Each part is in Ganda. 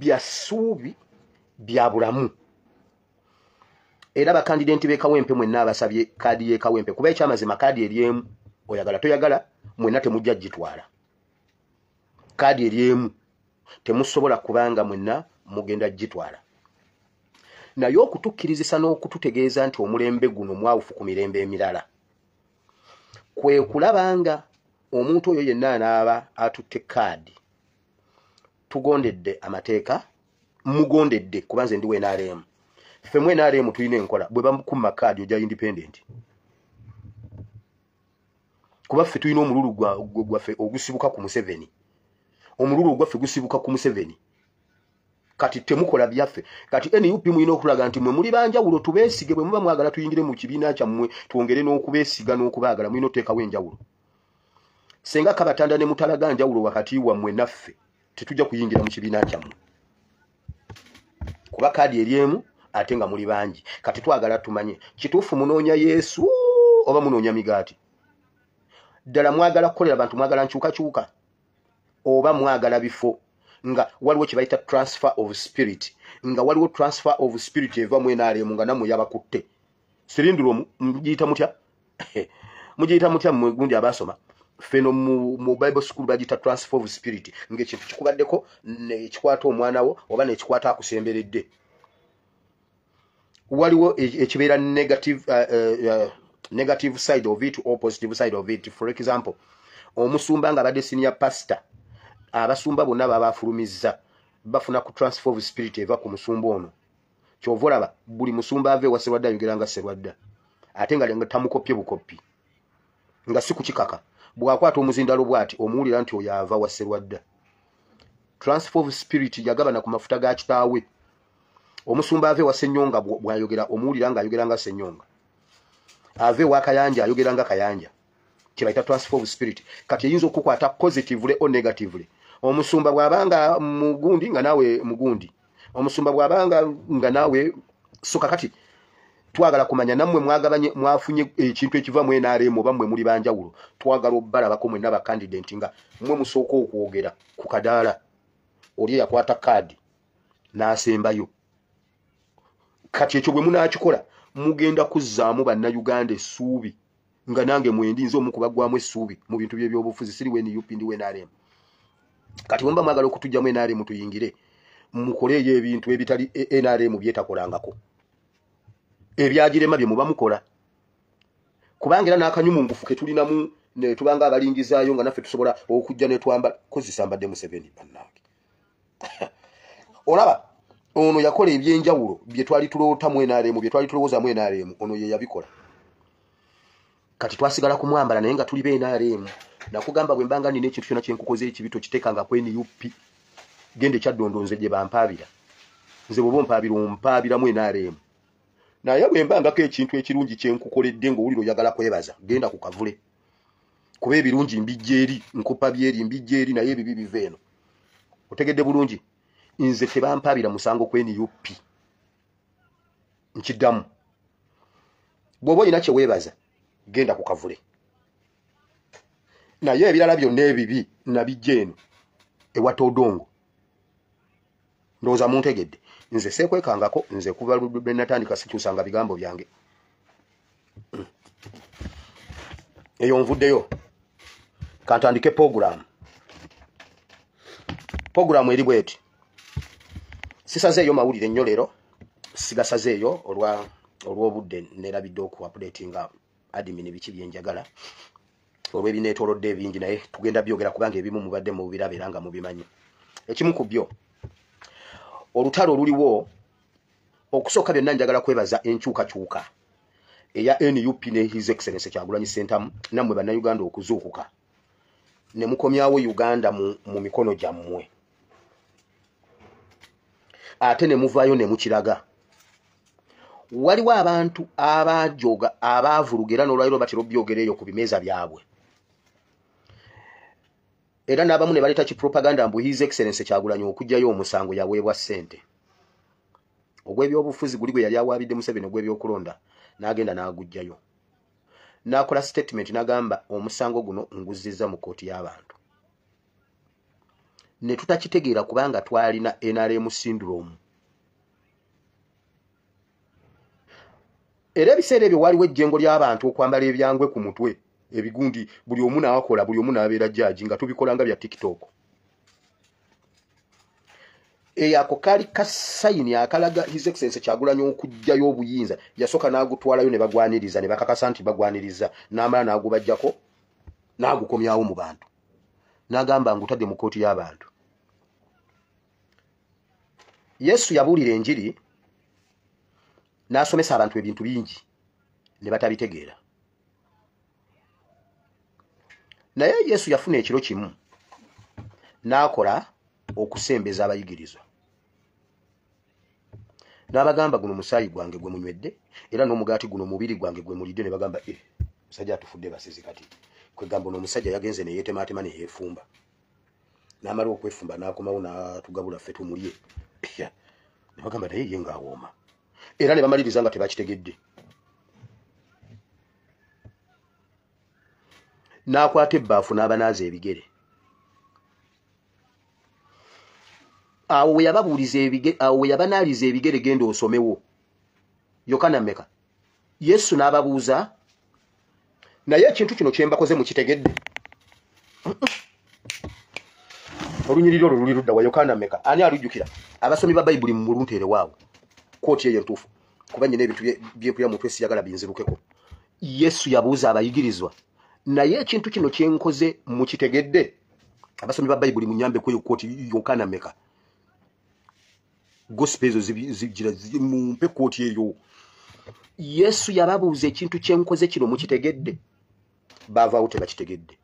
bya ssuubi bya bulamu. Era bakandidenti be Kawempe mwenna abasabye kaadi ye Kawempe kuba ekyamazima kaadi eri emu oyagala toyagala mwenna temujja gitwala. Kaadi eri emu temusobola kubanga mwenna mugenda gitwala. Naye okutukkirizisa n'okututegeeza nti omulembe guno mwawufu ku mirembe emirala kwe kulabanga omuntu oyo yenna anaaba atutte kaadi tugondedde amateeka mugondedde kubanze ndi NRM. Ffe mu NRM tulina enkola bwe bamukuma kaadi ojja independent. Kuba ffe tulina omululu gwaffe ogusibuka ku Museveni. Omululu gwaffe gusibuka ku Museveni. Kati temukola byaffe. Kati NUP muyina okulaga nti mwe muli banjawulo tubeesige bwe muba mwagala tuyingire mu kibiina kyammwe twongere n'okubeesiga n'okubaagala muyina oteekawo enjawulo. Senga kabatanda ne mutalaga njawulo wakati wammwe naffe tetujja kuyingira mu kibiina kyammwe. Kuba kaadi eri emu ate nga muli bangi. Kati twagala tumanye kituufu munoonya Yesu oba munoonya migaati. Ddala mwagala kukolera abantu mwagala nkyukakyuka oba mwagala bifo nga waliwo kye bayita transfer of spirit nga waliwo transfer of spirit eva mu NRM nga namwe yabakutte. Sirindiro mugiyita mutya? Mugiyita mutya mmwe gundi abasoma? Feno mu Bible school bagita transfer of spirit ng'ekintu kikubaddeko ne kikwata omwana wo oba ne kikwata akusemberedde. Waliwo ekibeera negative side of it or positive side of it. For example, omusumba nga badde senior pastor abasumba bonna babafulumizza bafuna ku transfer of spirit eva ku musumba ono. Kyovolaba buli musumba ave wa Serwadda ayogera nga Serwadda ate nga tamukopye bukoppi nga si kukikaka bwakwata omuzindalo bwati omuwulira nti oyo ava wa Serwadda. Transfer of spirit yagabana ku mafuta ga kitaawe. Omusumba ave wa Ssenyonga bwayogera omuwulira nga ayogera nga Ssenyonga. Ave wa Kayanja ayogera nga Kayanja. Kibayita transfer of spirit. Kati eyinza okukwata positively or negatively. Omusumba bwabanga mugundi nga nawe mugundi. Omusumba bwabanga nga nawe soka kati twagala kumanya nammwe mwagabanye mwafunye ekintu ekiva mu NRM oba mmwe muli banjawulo. Twagala obbalabako mwenna ba candidate nga mmwe musooka okwogera ku kadaala. Oli yakwata kaadi n'asembayo. Kati ekyo bwe munaakikola mugenda kuzzaamu bannayuganda essuubi nga nange mwendinze omukubagwamu essuubi mu bintu by'ebyobufuzi siri NUP ndi NRM. Kati bwe mba mwagala okutujjamu NRM tuyingire mukoleeyo ebintu ebitali NRM byetakolangako. Ebyagirema bye muba mukola. Kubanga era n'akanyumungufu ke tulinamu ne tubanga abalingizaayo nga naffe tusobola okujja ne twamba kozisambadde Museveni bannange. Olaba ono yakola ebyenjawulo bye twali tuloota mu NRM bye twali tulowooza mu NRM ono ye yabikola. Kati twasigala kumwambala naye nga tuli be NRM. Nakugamba bwe mbanga nina ekintu kyonna kye nkukoze ekibito kitekanga ku NUP gende kyaddondonze gye bampaabira. Nze bwe bompaabira ompaabira mu NRM. Naye bwe mbangako ekintu ekirungi kye nkukoledde ng'owulira oyagala kwebaza genda ku kavule. Kuba ebirungi mbijja eri nkupa byeri mbijja eri naye ebibi biva eno. Otegedde bulungi. Nze tebampaabira musango ku NUP. Nkiddamu. Bw'oba olina kye weebaza genda ku kavule. Naye ebirala byonna ebibi nabijja eno ewata odongo. Ndowooza muntegedde. Nze seekwekangako nze kuba lwe natandika sikyusanga bigambo byange. Eyo nvuddeyo. Kantandike program. Program eri bweti. Sisazeeyo mawulire nnyo leero. Sigasazeeyo olw'obudde neerabidde okuupdatinga admin biki byenjagala. Olw'ebineetoolodde ebingi naye tugenda byogera kubanga ebimu mubadde mu biraba era nga mubimanyi. Ekimu ku byo olutalo oluliwo okusooka byonna njagala kwebaza enkyukakyuka eya NUP ne His Excellency Kyagulanyi Ssentamu nammwe bannayuganda okuzuukuka ne mukomyawo Uganda mu mikono gyammwe ate ne muvaayo ne mukiraga. Waliwo abantu abajoga abaavulugera n'olwaliro batera obyogera eyo ku bimeeza byabwe. Era n'abamu ne baleeta kipropaganda mbu His Excellency Kyagulanyi okujjayo omusango yaweebwa ssente. Ogw'ebyobufuzi guli gwe yali awaabidde Museveni ogw'ebyokulonda n'agenda n'agujjayo. N'akola statement n'agamba omusango guno nguzizza mu kkooti y'abantu. ne tutakitegeera kubanga twalina NRM syndrome. Era ebiseera ebyo waliwo ejjengo ly'abantu okwambala ebyangwe ku mutwe ebigundi buli omu n'akola buli omu n'abeera jjaaji nga tubikola nga bya TikTok. Ako kali kasayini akalaga His Excellency Kyagulanyi okujjayo obuyinza yasooka n'agutwalayo ne bagwaniriza ne bakakasa nti bagwaniriza n'amala n'agubajjako n'agukomyawo mu bantu n'agamba ngutadde mu kooti y'abantu. Yesu yabuulira enjiri n'asomesa abantu ebintu bingi ne batabitegeera. Naye Yesu yafuna ekiro kimu n'akola okusembeza abayigirizwa. N'abagamba guno musaayi gwange gwe munywedde era n'omugaati guno mubiri gwange gwe mulidde. Ne bagamba musajja atufudde basizi kati. Kwegamba n'omusajja yagenze ne yeetemaatema ne yeefumba. N'amala okwefumba n'akomawo n'atugabula ffe tumulye. Ne bagamba naye ye ng'awooma. Era ne bamaliriza nga tebakitegedde. N'akwata ebbaafu n'abanaaza ebigere. Awo we yababuuliza ebigere, awo we yabanaaliza ebigere genda osomewo. Yokaana mmeka? Yesu n'ababuuza, naye ekintu kino kye mbakoze mukitegedde? Olunyiriri olwo luli ludda wa Yokaana mmeka? Ani alujjukira? Abasomi ba Bayibuli mu mulunteere waawo. Kooti eyo ntuufu. Kuba nyina ebintu by'empulira mutwe siyagala binzirukeko. Yesu yabuuza abayigirizwa, naye ekintu kino kye nkoze mukitegedde? Abasomi ba Bayibuli munyambe kweyo kooti Yokaana mmeka? Gospel ezo zigira mumpe kooti eyo. Yesu yababuuza ekintu kye nkoze kino mukitegedde? Baavaawo tebakitegedde.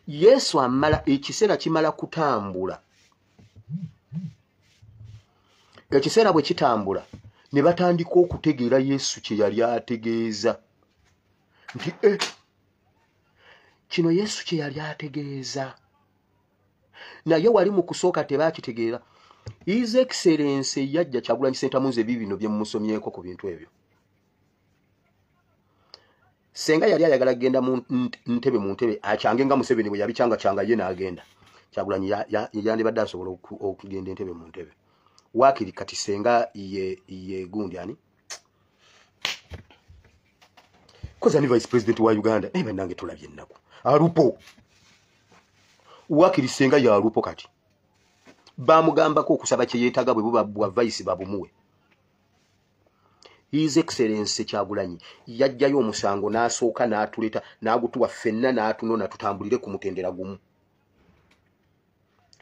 Yesu amala ekiseera kimala kutambula. Ekiseera bwe kitambula ne batandika okutegeera Yesu kye yali ategeeza. Nti kino Yesu kye yali ategeeza. Naye wali mu kusooka tebaakitegeera. His Excellency yajja Kyagulanyi Ssentamuze bibino bye mumusomyeko ku bintu ebyo. Senga yali ayagala kugenda mu ntebe akyange nga Museveni bwe yabikyanga ye n'agenda. Kyagulanyi yandibadde asobola okugenda entebe mu ntebe. Waakiri kati senga ye gundi ani? Koza ni Vice President wa Uganda. Naye nange tulabye ennaku. Alupo. Waakiri senga ya alupo kati. Bamugambako okusaba kye yeetaga bwe buba bwa vice babumuwe. His Excellency Kyagulanyi yajjayo omusango n'asooka n'atuleta n'agutuwa ffenna n'atunona tutambulire ku mutendera gumu.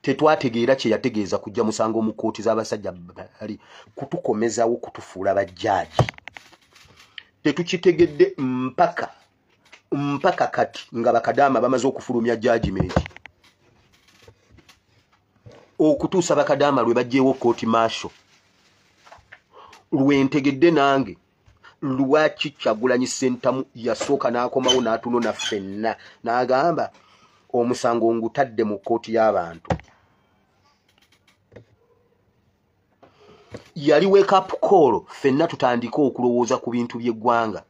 Tetwategeera kye yategeeza kujja musango mu kooti z'abasajja bali kutukomezawo kutufuula bajjaaji. Tetukitegedde mpaka kati nga bakadaama bamaze okufulumya judgment. Okutuusa bakadaama lwe bajjeewo kooti maasho. Lwentegedde nange lwaki Kyagulanyi Ssentamu yasooka n'akomawo n'atunona ffenna n'agamba omusango ngutadde mu kooti y'abantu. Yali wake up call ffenna tutandika okulowooza ku bintu by'eggwanga.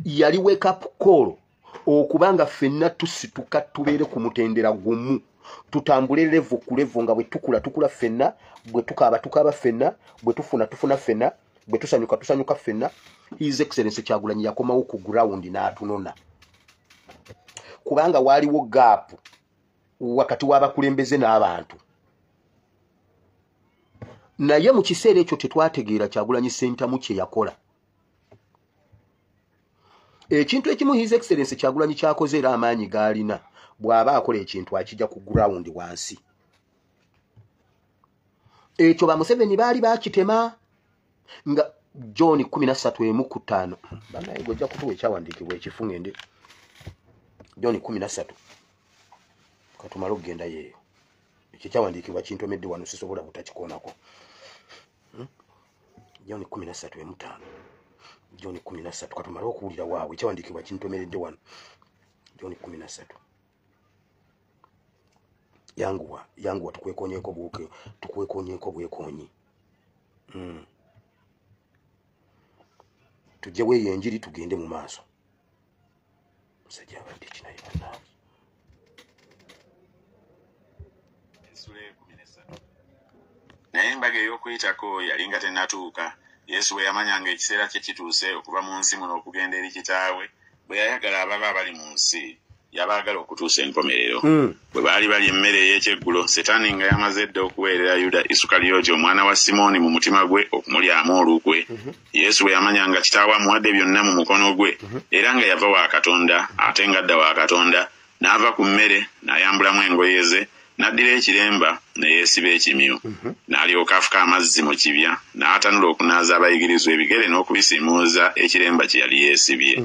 Yali wake up call okubanga ffenna tusituka tubeere ku mutendera gumu. Tutambule level ku level nga bwe tukula ffenna, bwe tukaaba ffenna, bwe tufuna ffenna, bwe tusanyuka ffenna. His Excellency Kyagulanyi yakomawo ku ground n'atunona. Kubanga waliwo gap wakati w'abakulembeze n'abantu. Naye mu kiseera ekyo tetwategeera Kyagulanyi Ssentamu kye yakola. Ekintu ekimu His Excellency Kyagulanyi kyakoze era amaanyi gaalina bw'aba akola ekintu akijja ku ground wansi. Ekyo bamuseveni baali bakitema nga John 13:5 banaye gojja kutuwa ekyawandiikibwa ekifu ngende John 13 katumala okugenda yeeyo ekyo kyawandiikibwa kintomedde wano sisobola butakikoonako. John 13:5 John 13 katumala okuwulira waawe ekyawandiikibwa kintomeredde wano John 13 yanguwa tukwekonyeeko bwekonyi. tujjewo eyo enjiri tugende mu maaso. Musajja abadde kinayi bannange. Naye embaga ey'okuyitako yalinga tennatuuka. Yesu bwe yamanyanga ekiseera kye kituuse okuva mu nsi muno okugenda eri kitaawe, bwe yayagala ababa abali mu nsi yabaagala okutuusa enkomerero. Bwe baali bali emmere ey'ekyeggulo, Setaani nga yamaze dda okuweerera Yuda Isukaliyoti omwana wa Simooni mu mutima gwe okumulyamu olukwe. Yesu bwe yamanyanga kitaawe amuwadde byonna mu mukono gwe, era nga yava wa Katonda ate ng'adda wa Katonda, n'ava ku mmere n'ayambulamu engoye ze, n'addira ekiremba ne yeesiba ekimyu. N'alyoka afuka amazzi mu kibya, n'atanula okunaaza abayigirizwa ebigere n'okubisiimuuza ekiremba kye yali yeesibye.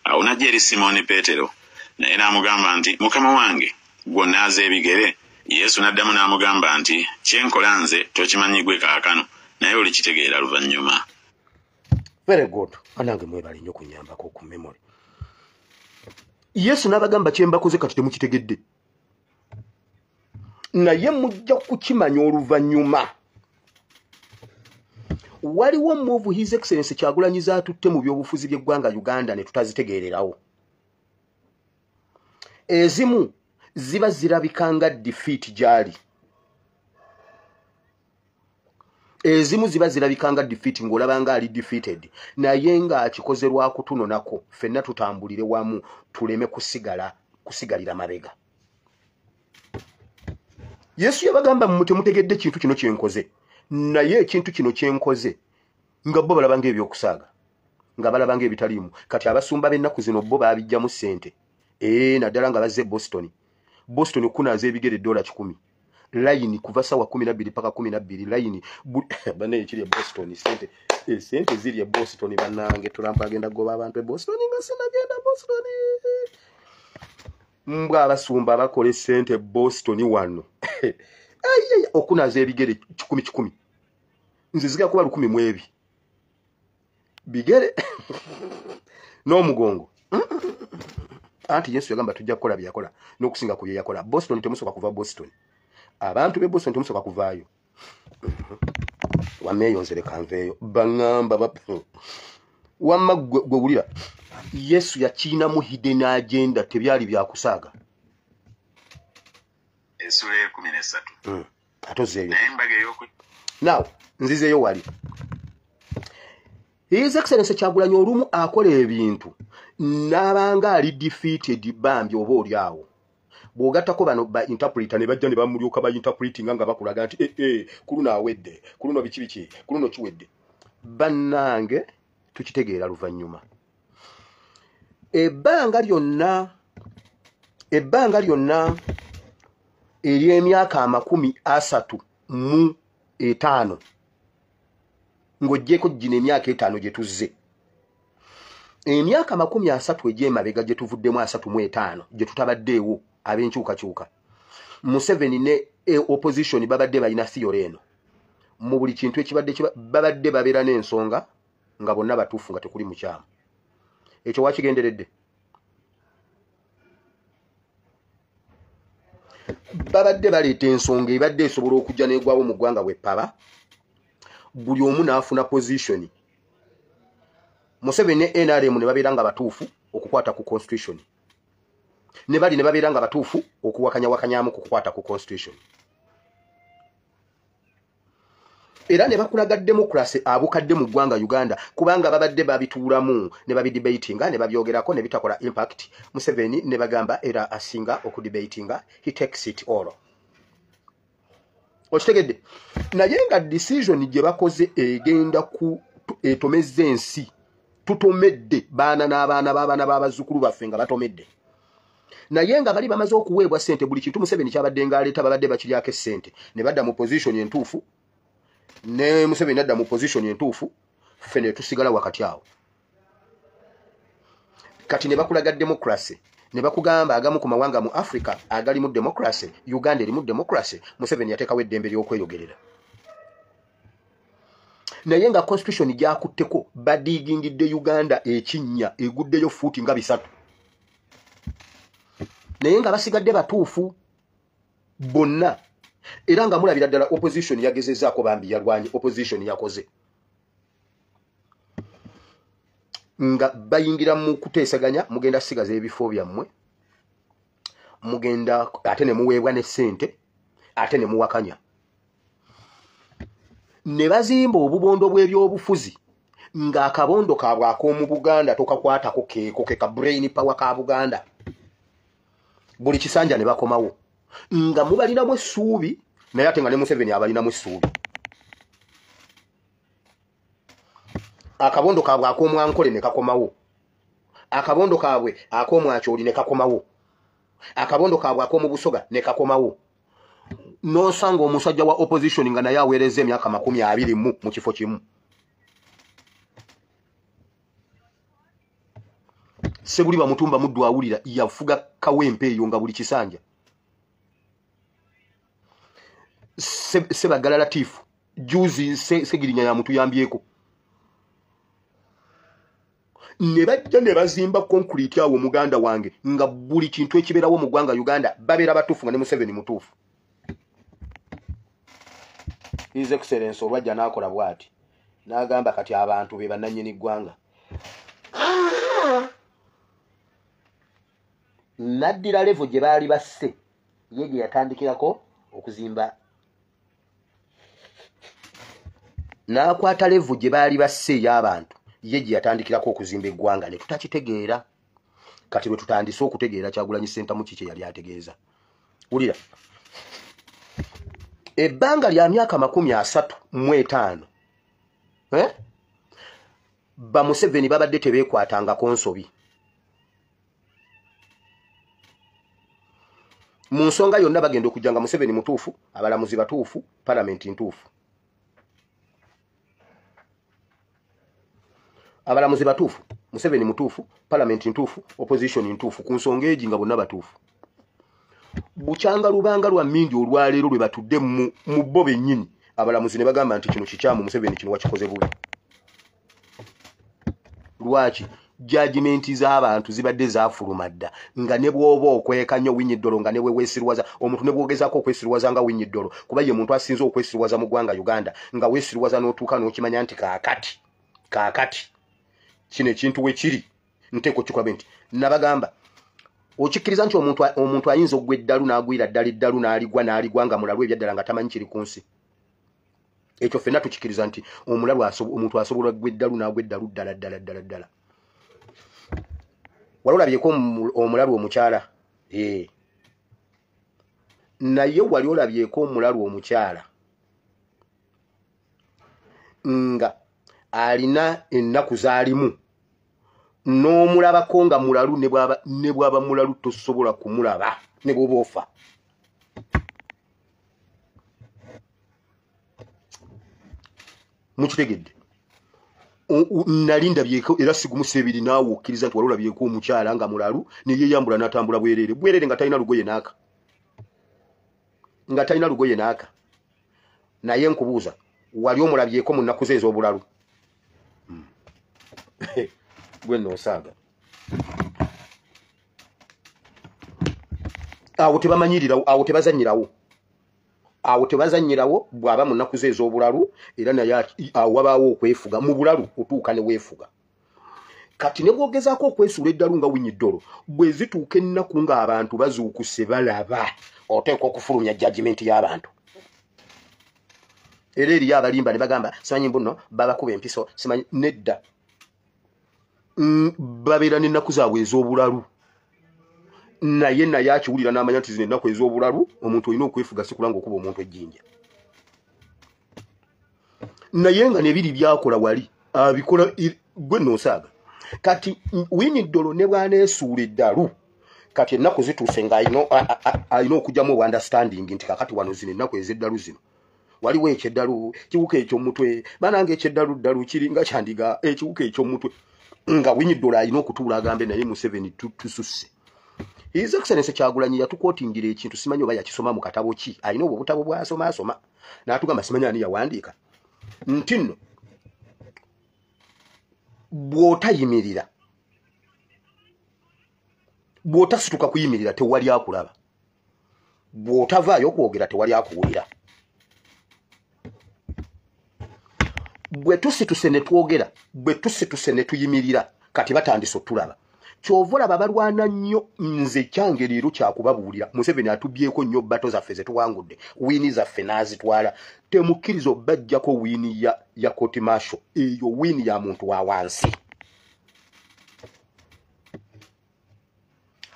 Awo n'ajja eri Simooni Peetero, naye n'amugamba nti, Mukama wange, gw'onnaaza ebigere? Yesu n'addamu n'amugamba nti, kye nkola nze tokimanyi gwe kaakano, naye olikitegeera luvannyuma. Very good. Anange mwebale nnyo kunnyambako ku memory. Yesu n'abagamba kye mbakoze kati temukitegedde. Naye mujja kukimanya oluvannyuma. Waliwo move His Excellency Kyagulanyi z'atutte mu by'obufuzi by'eggwanga Uganda ne tutazitegeererawo. Ezimu ziba zirabikanga defeat gyali. Ezimu ziba zirabikanga defeat ng'olabanga ali defeated. Naye ng'akikoze lwa kutunonako, ffenna tutambulire wamu tuleme kusigalira mabega. Yesu yabagamba mmwe temutegedde kintu kino kyenkoze. Naye ekintu kino kyenkoze nga bo balabanga ebyokusaaga, nga balabanga ebitaliimu. Kati abasumba b'ennaku zino bo baabijjamu ssente. Naddala nga bazze Boston. Boston kunaaza ebigere $10. Line kuva sawa 12 paka 12. Line bane ekiri e Boston sente. Sente ziri e Boston bannange. Trump agenda goba abantu e Boston nga sinagenda Boston. Mbwa abasumba abakola sente Boston wano. Okunaaza ebigere 10. Nze ziga kuba 10 mu ebi. Bigere n'omugongo. Anti Yesu yagamba tujja kukola byakola n'okusinga ku bye yakola. Boston temusoka kuva Boston. Abantu be Boston temusoka kuvaayo. Wameyonzere kanveeyo. Bangamba wamma gwe wulira. Yesu yakiina mu hidden agenda tebyali byakusaaga. Esura ya 13. Atozeeyo. Now, nzizeeyo wali. His Excellency Kyagulanyi olumu akola ebintu n'abanga ali defeated bambi oba oli awo. Bw'ogattako bano ba interpreter ne bajja ne bamulyoka ba interpreting nga bakulaga nti kuluno awedde, kuluno biki, kuluno kiwedde. Bannange tukitegeera luvannyuma. Ebbanga lyonna ery'emyaka 35 ng'oggyeko gino emyaka 5 gye tuzze. Emyaka 30 egy'emabega gye tuvuddemu 35 gye tutabaddeewo ab'enkyukakyuka. Museveni ne opposition babadde balina theory eno. Mu buli kintu ekibadde babadde babeera n'ensonga nga bonna batuufu nga tekuli mukyamu. Ekyo wakigenderedde. Babadde baleeta ensonga ebadde esobola okujja n'egwawo mu ggwanga bw'eppaba. Buli omu n'afuna position. Museveni ne NRM ne babeera nga batuufu okukwata ku constitution. Ne bali ne babeera nga batuufu okuwakanyawakanyaamu ku kukwata ku constitution. Era ne bakulaga democracy abukadde mu ggwanga Uganda kubanga babadde babituulamu ne babidebatinga ne babyogerako ne bitakola impact. Museveni ne bagamba era asinga okudebatinga, he takes it all. Okitegedde. Naye nga decision gye bakoze egenda ku etomezza ensi. Tutomedde baana n'abaana b'abaana b'abazzukulu baffe nga batomedde. Naye nga bali bamaze okuweebwa ssente buli kintu Museveni kyabadde ng'aleeta babadde bakiryako ssente ne badda mu position entuufu. Ne Museveni adda mu position entuufu, ffe ne tusigala wakati awo. Kati ne bakulaga democracy. Ne bakugamba agamu ku mawanga mu Africa agali mu democracy, Uganda eri mu democracy, Museveni yateekawo eddembe ly'okweyogerera. Naye nga constitution gyakutteko badigingidde Uganda ekinnya eguddeyo fuuti nga 3. Naye nga basigadde batuufu bonna. Era nga mulabira ddala opposition yagezezaako bambi yalwanye opposition yakoze. nga bayingira mu kuteesaganya mugenda sigaza ebifo byammwe mugenda ate ne muweebwa ne ssente ate ne muwakanya ne bazimba obubondo bw'ebyobufuzi ng'akabondo kaabwe ak'omu Buganda tokakwatako keeko ke ka brain power ka Buganda buli kisanja ne bakomawo nga mubalinamu essuubi naye ate nga ne Museveni abalinamu essuubi akabondo kaabwe ak'omwankole ne kakomawo akabondo kaabwe ak'omwakyoli ne kakomawo akabondo kaabwe ak'omu Busoga ne kakomawo n'osanga omusajja wa opposition nga naye aweereza emyaka 20 mu kifo kimu Sebuli Bamutumba Muddu awulira yafuga kawempe eyo nga buli kisanja Sebagala Latifu juzi Segirinya ya mutu yambyeko ne bajja ne bazimba concrete awo muganda wange nga buli kintu ekiberawo mu ggwanga Uganda babera batufu nga ne Museveni mutufu His Excellency olwajja n'akola bw'ati n'agamba kati abantu be bannannyini ggwanga naddira level gye baali basse ye gye yatandikirako okuzimba n'akwata level gye baali basse y'abantu ye gye yatandikirako okuzimba eggwanga ne tutakitegeera kati lwe tutandise okutegeera Kyagulanyi Ssentamu kiki yali ategeeza wulira ebbanga lya myaka 35 ba Museveni babadde tebeekwatangako nsobi mu nsonga yonna bagenda okujjanga Museveni mutuufu abalamuzi batuufu palamenti ntuufu abalamuzi batuufu Museveni mutuufu palamenti ntuufu opposition ntuufu ku nsonga egi nga bonna batuufu bukyanga lubanga lwa mmindi olwaleero lwe batudde mu bo bennyini abalamuzi ne bagamba nti kino kikyamu Museveni kino wakikoze bubi lwaki judgment z'abantu zibadde zaafulumadda nga ne bw'oba okwekanya Winyiddolo nga ne we weesirwaza omuntu ne bw'ogezaako okwesirwaza nga Winyiddolo kuba ye muntu asinze okwesirwaza mu ggwanga Uganda nga weesirwaza n'otuuka n'okimanya nti kaakati kino ekintu we kiri nteeko kikulabe nti nabagamba okikkiriza nti omuntu ayinza okugwa eddalu n'agwira ddala eddalu n'aligwa nga mulalu ebyaddala nga tamanyi kiri ku nsi ekyo ffenna tukikkiriza nti omuntu asobola okugwa eddalu n'agwa eddalu ddala wali olabyeko omulalu omukyala naye wali olabyeko omulalu omukyala nga alina ennaku zaalimu n'omulabako nga mulalu ne bw'aba mulalu tosobola kumulaba ne bw'oba ofa mukitegedde nali ndabyeko era sigumusa ebiri naawe okkiriza nti wali olabyeko omukyala nga mulalu ne yeeyambula n'atambula bwereere nga talina lugoye n'aka naye nkubuuza wali omulabyeko mu nnaku ze ez'obulalu gwe noosaaga awo tebamanyirirawo awo tebazanyirawo bw'aba mu nnaku ze ez'obulalu era naye wabaawo okwefuga mu bulalu otuuka ne weefuga kati ne bw'ogezaako okwesuula eddalu nga Winyiddolo bwe zituuka ennaku ng'abantu bazuukuse balaba oteekwa okufulumya judgment y'abantu era eriyo abalimba ne bagamba simanyi mbuno babakuba empiso simanyi nedda babeera n'ennaku zaabwe ez'obulalu naye akiwulira n'amanya nti zino ennaku ez'obulalu omuntu olina okwefuga sikula ng'okuba omuntu ejjinja naye nga nebiri byakola wali abikola gwe noosaaga kati Winyiddolo ne bw'aneesuula eddalu kati ennaku zituuse ng'alina okujjamu understanding nti kakati wano zino ennaku ez'eddalu zino waliwo ekyeddalu kiwuka eky'omutwe banange ekyeddalu kiri nga kyandiga ekiwuka eky'omutwe nga Winyiddolo alina okutuula agambe naye Museveni tususse His Excellency Kyagulanyi yatukootingira ekintu simanyi oba yakisoma mu katabo ki alina obutabo bw'asoma n'atugamba simanyi ani yawandiika nti nno bw'otayimirira bw'otasituka kuyimirira tewali akulaba bw'otavaayo okwogera tewali akuwulira bwe tusituse ne twogera bwe tusituse ne tuyimirira kati batandise otulaba kyovola babalwana nnyo nze kyange leero kyakubabuulira Museveni atubyeko nnyo bato zaffe ze tuwangudde wiini zaffe n'azitwala temukkiriza obajjako wiini ya koti masho eyo wiini ya muntu wa wansi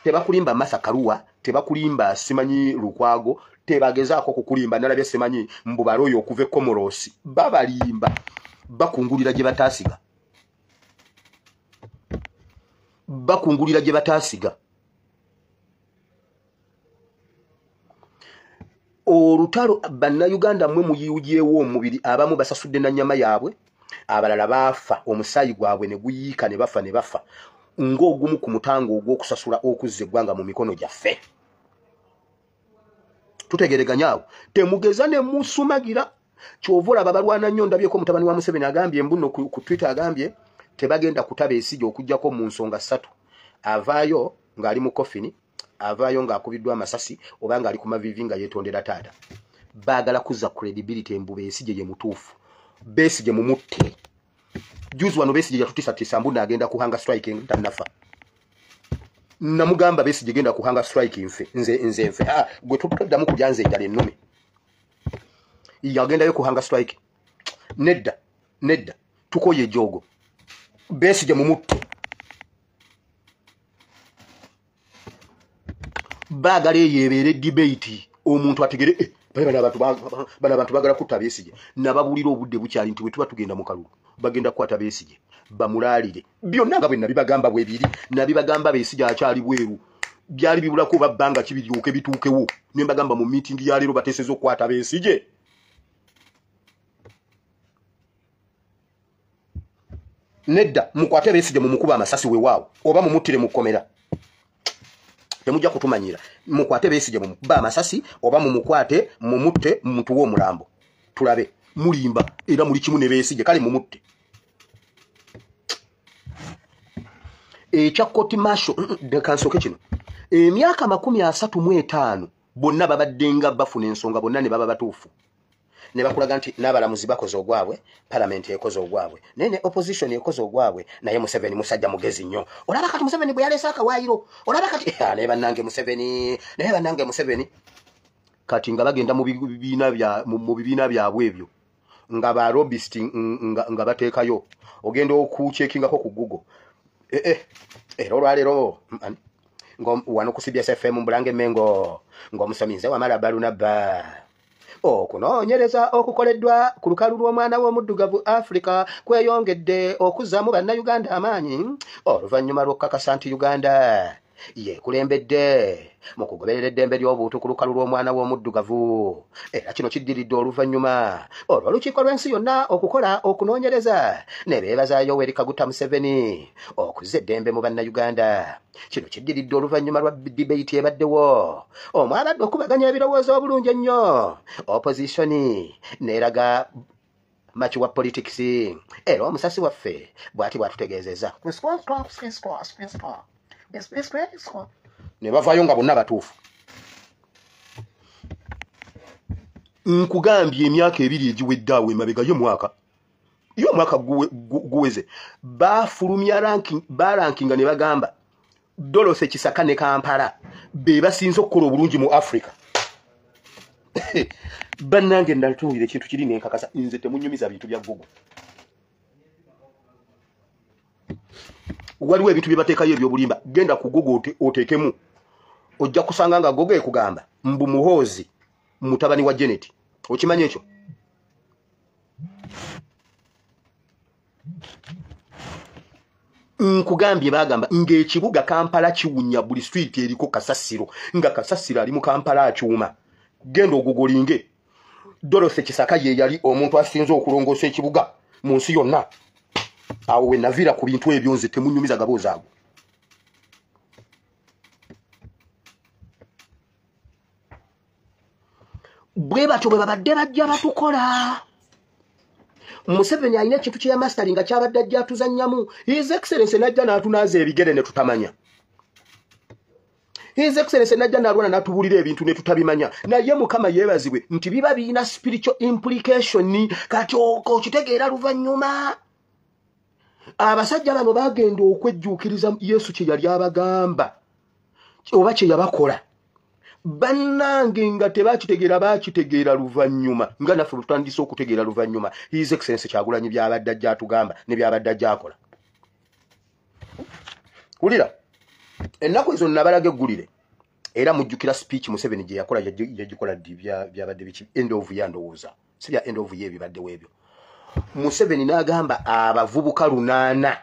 tebakulimba Masakaruwa tebakulimba simanyi Lukwago tebagezaako kukulimba nalabye simanyi mbubaloyo okuva Komorosi babalimba bakungulira gye bataasiga bakungulira gye bataasiga olutalo bannayuganda mmwe muyiyujeewo omubiri abamu basasudde na nnyama yaabwe abalala baafa omusaayi gwabwe ne guyiika ne bafa ng'ogumu ku mutango ogw'okusasula okuzza eggwanga mu mikono gyaffe tutegereganyaawo temugeza ne musumagira kyova olaba balwana nnyo ndabyeko mutabani wa Museveni agambye mbuno ku Twitter agambye tebagenda kutaba esijja okujjako mu nsonga 3 avaayo ng'ali mu kofini avaayo ng'akubiddwa amasasi oba ng'ali ku mavivi nga yeetondera taata baagala kuzza credibility embuba esijje ye mutuufu Besigye mumutte juzi wano Besigye yatutiisa mbu n'agenda kuhanga striking tannafa namugamba Besigye genda kuhanga striking nze nfe gwe tutaddamu kulya nze enjala ennume yagendayo kuhanga strike nedda tukoye ejogo Besigye mumutte baagala eyeebeere debate omuntu ategere bana abantu bagala kutta Besigye nababuulira obudde bukyali nti bwe tuba tugenda mu kalulu bagenda kukwata Besigye bamulaalire byonna nga bwe nabibagamba bwebiri nabibagamba Besigye akyali bweru byali bibulako babbanga kibiryoke bituukewo ne mbagamba mu meeting ya leero bateeseza okukwata Besigye nedda mukwate Besigye mumukuba amasasi weewaawo oba mumuttire mu kkomera temujja kutumanyira mukwate Besigye mumukuba amasasi oba mumukwate mumutte mumutuwe omulambo tulabe mulimba era muli kimu ne Besigye kale mumutte ekya koti masho kansoke kino emyaka 35 bonna babaddenga bafuna ensonga bonna ne baba batuufu ne bakulaga nti n'abalamuzi bakoze ogwabwe parliament ekoze ogwabwe nene opposition ekoze ogwabwe naye Museveni musajja mugezi nnyo olaba kati Museveni bwe yalesa akawaayiro olaba kati naye bannange Museveni kati nga bagenda mu bibiina byabwe ebyo nga ba lobbyist nga bateekayo ogenda okucheekingako ku Google olwaleero wano ku CBS FM Mbulange Mengo ng'omusominze wamala balunaba okunoonyereza okukoleddwa ku lukalu lw'omwana w'omuddugavu Africa kweyongedde okuzzaamu bannayuganda amaanyi oluvannyuma lw'okukakasa nti Uganda yeekulembedde mu kugoberera eddembe ly'obuntu ku lukalu lw'omwana w'omuddugavu era kino kiddiridde oluvannyuma olw'olukiiko lw'ensi yonna okukola okunoonyereza ne beebaza Yoweri Kaguta Museveni okuzza eddembe mu bannayuganda kino kiddiridde oluvannyuma lwa debate ebaddewo omwabadde okubaganya ebirowoozo obulungi ennyo opposition n'eraga machi wa politics era omusasi waffe bw'ati bw'atutegeezeza ne bavaayo nga bonna batuufu nkugambye emyaka 2 egiwedde awo emabega y'omwaka guweze bafulumya barankinga ne bagamba Dorothy Kisaka ne Kampala be basinze okukola obulungi mu Africa bannange nalituwulira ekintu kiri nenkakasa nze temunyumiza bintu bya Google waliwo ebintu bye bateekayo ebyobulimba genda ku Google oteekemu ojja kusanga nga Google ekugamba mbu Muhoozi mutabani wa Janet okimanya ekyo nkugambye bagamba ng'ekibuga Kampala kiwunya buli street eriko kasasiro nga kasasiro ali mu Kampala akyuma genda ogugolinge Dorothy Kisaka ye yali omuntu asinze okulongoosa ekibuga mu nsi yonna awo we navira ku bintu ebyo nze temunyumiza gaboozi ago bwe batyo bwe babadde bajja batukola Museveni alina ekintu kye mastering nga kyabadde ajja atuzannyamu His Excellency najja n'atunaaza ebigere ne tutamanya His Excellency najja n'alwana n'atubuulira ebintu ne tutabimanya naye Mukama yeebazibwe nti biba birina spiritual implication kati okitegeera luvannyuma abasajja bano bagenda okwejjuukiriza Yesu kye yali abagamba oba kye yabakola bannange nga bakitegeera luvannyuma nga naffe tutandise okutegeera luvannyuma His Excellency Kyagulanyi byabadde ajja atugamba ne byabadde ajja akola. Wulira ennaku ezo nabalaga eggulire era mujjukira speech Museveni gye yakola yagikola ddi byabadde biki end of year ndowooza si bya end of year bibadde webyo. Museveni n'agamba abavubuka 8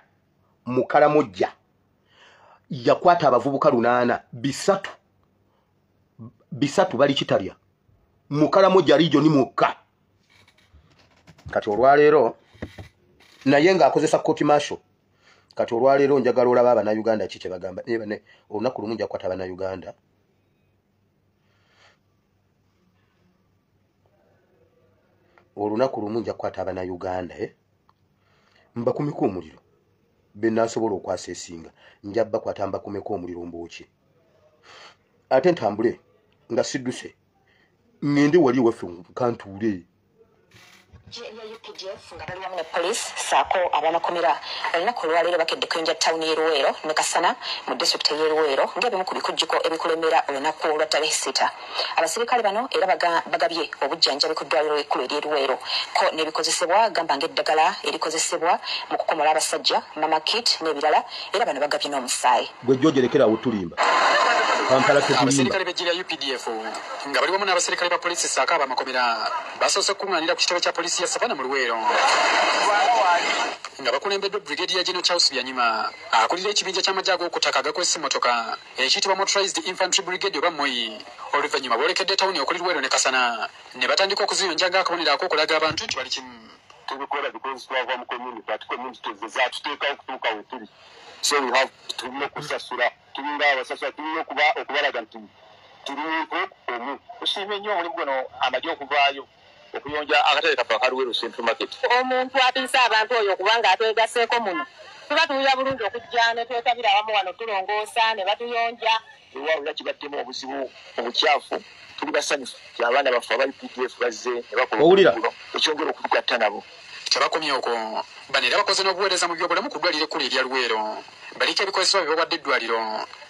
mu Kalamojja yakwata abavubuka 8 bisatu bali Kitalya mu Kalamojja region mwokka. Kati olwaleero naye ng'akozesa court martial. Kati olwaleero njagala olaba Abannayuganda ki kye bagamba olunaku lumu nja kukwata Abannayuganda olunaku lumu nja kukwata Abannayuganda mbakumiko omuliro bennasobola okwasa esinga nja bakwata mbakumeko omuliro mbooki ate ntambule nga sidduse ngende wali waffe kantuule. UPDF nga bali wamu ne police saako abamakomera olunaku olwaleero bakedde kuyinja ttawuni y'Eruweero ne Kasana mu disitulikiti y'Eruweero ng'ebimu ku bikujjuko ebikulemera olunaku olwa ttale 6. Abasirikale bano era bagabye obujjanjabi ku ddwaliro ekkulu ery'Eruweero ko n'ebikozesebwa gamba ng'eddagala erikozesebwa mu kukomola abasajja mama kit n'ebirala era bano bagabye n'omusaayi. Gwe jjogerekerawo tulimba abasirikale b'eggye lya UPDF nga bali wamu n'abasirikale ba polisi saako abamakomera basoose kuŋŋaanira ku kitebe kya polisi ya Savana mu Luweero nga bakulembeddwa Brigadier General Charles Byanyima akulira ekibinja ky'amagye ag'okutaka agakozesa emmotoka ekiyitibwa Motorized Infantry Brigade oba MOI. Oluvannyuma bolekedde tawuni okuli Luweero ne Kasana ne batandika okuziyonja ng'akabonero ak'okulaga abantu nti bali kimu. Tubikola because twava mu community ati community zaatuteekawo okutuuka we tuli so we have tulina okusasula tulinga abasasula tulina okubalaga nti tuli muntu omu. Tusiime nnyo omulimu guno amagye okuvaayo okuyonja akatale kaffe aka Luweero Central Market. Omuntu atiisa abantu oyo kubanga ateegaseeko muno tuba tuwulira bulungi okujja ne twetabira awamu wano tulongoosa ne batuyonja. Ewawula kibaddemu obuzibu obukyafu tuli basanyufu abaana baffe aba UPDF bazze ne bakola ekyongera okutugatta nabo. Tebakomye okwo bano era bakoze n'obuweereza mu byobulamu ku ddwaliro ekkulu erya Luweero. Baliko ebikozesebwa bye bawadde eddwaliro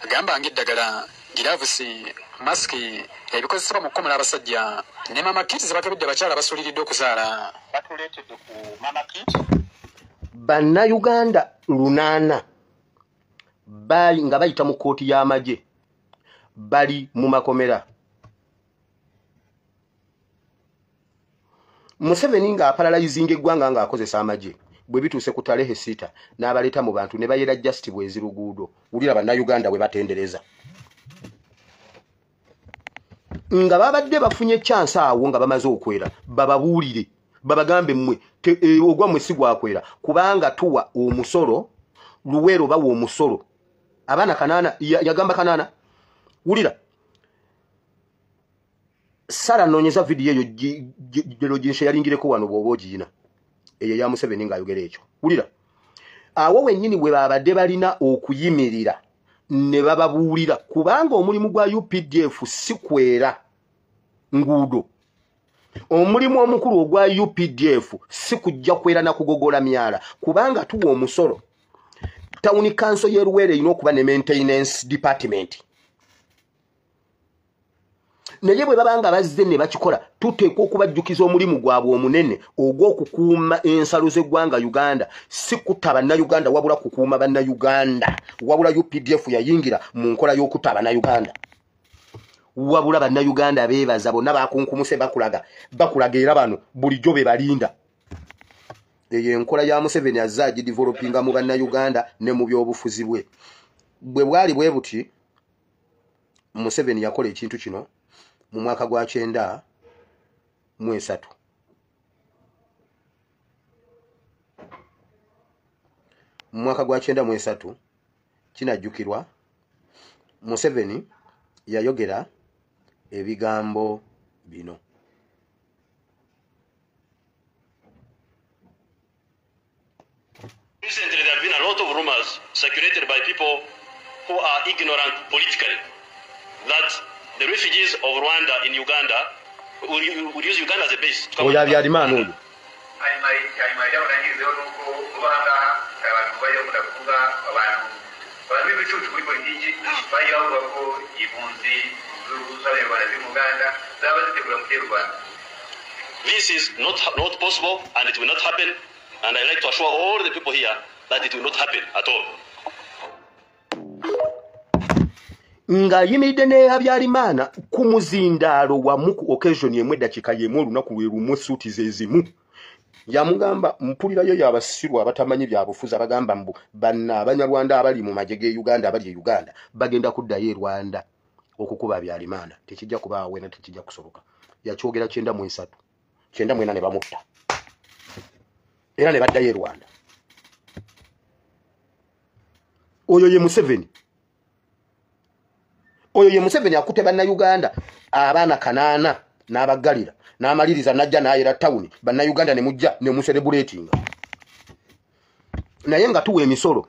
gamba ng'eddagala giravusi masiki ebikozesebwa mu kukomola abasajja ne mama kit ze bakebedde abakyala basuuliridde okuzaala. Batuleetedde ku mama kit Bannayuganda 8 bali nga bayita mu kooti y'amagye bali mu makomera. Museveni nga aparalyzinga eggwanga nga akozesa amagye bwe bituuse ku ttale 6 n'abaleeta mu bantu ne bayera justi bwezi luguudo. Wulira Bannayuganda bwe batendereza nga babadde bafunye chance awo nga bamaze okwera bababuulire babagambe mmwe ogwa mwe si gwakwera kubanga tuwa omusolo Luweero bawa omusolo abaana Kanaana yagamba Kanaana. Wulira Sara nonyeza video eyo jero jinshe yalingireko wano bwoba ogiyina eyo ya Museveni nga ayogera ekyo. Wulira awo wennyini bwe babadde balina okuyimirira ne bababuulira kubanga omulimu gwa UPDF si kwera nguudo. Omulimu omukulu ogwa UPDF si kujja kwera na kugogola myala kubanga tuwa omusolo. Town Council y'Eruweero erina okuba ne maintenance department. Naye bwe babanga bazze ne bakikola tuteekwa okubajjukiza omulimu gwabwe omunene ogw'okukuuma ensalo z'eggwanga Uganda si kutta Bannayuganda wabula kukuuma Bannayuganda. Wabula UPDF yayingira mu nkola y'okutta Bannayuganda. Wabula Bannayuganda beebaza bonna bakunkumuse bakulaga era bano bulijjo be balinda. Eyo enkola ya Museveni azze agidevelopinga mu Bannayuganda ne mu byobufuzi bwe. Bwe bwali bwe buti Museveni yakola ekintu kino mu mwaka gwa 93. Mu mwaka gwa 93 kinajjukirwa Museveni yayogera ebigambo bino. Recently, there have been a lot of rumors circulated by people who are ignorant politically that the refugees of Rwanda in Uganda would use Uganda as a base. Oya byalimano oyo. bajja kunakuga abantu b'ibicucu kuri politiki bajya bavuga ko impunzi z'abanyarwanda ziri mu Uganda zaba zitegura gutera u Rwanda. This is not possible, and it will not happen, and I like to assure all the people here that it will not happen at all. Nga yimiridde ne Habyarimana ku muzindaalo wamu ku occasion yemu eddakiika yemu olunaku lwe lumu suuti ze zimu yamugamba mpulirayo y'abasirwa abatamanyi byabufuzi abagamba mbu banna abanyarwanda abali mu magye g'e Uganda abali e Uganda bagenda kuddayo e Rwanda okukuba Habyarimana tekijja kubaawo na tekijja kusoboka. Yakyogera 93 94 ne bamutta era ne baddayo e Rwanda. Oyo ye Museveni. Oyo ye Museveni akute banna Uganda abaana kanaana n'abagalira n'amaliriza najja n'ayera tawuni banna Uganda ne mujja ne mucelebrating. Naye nga tuwa emisolo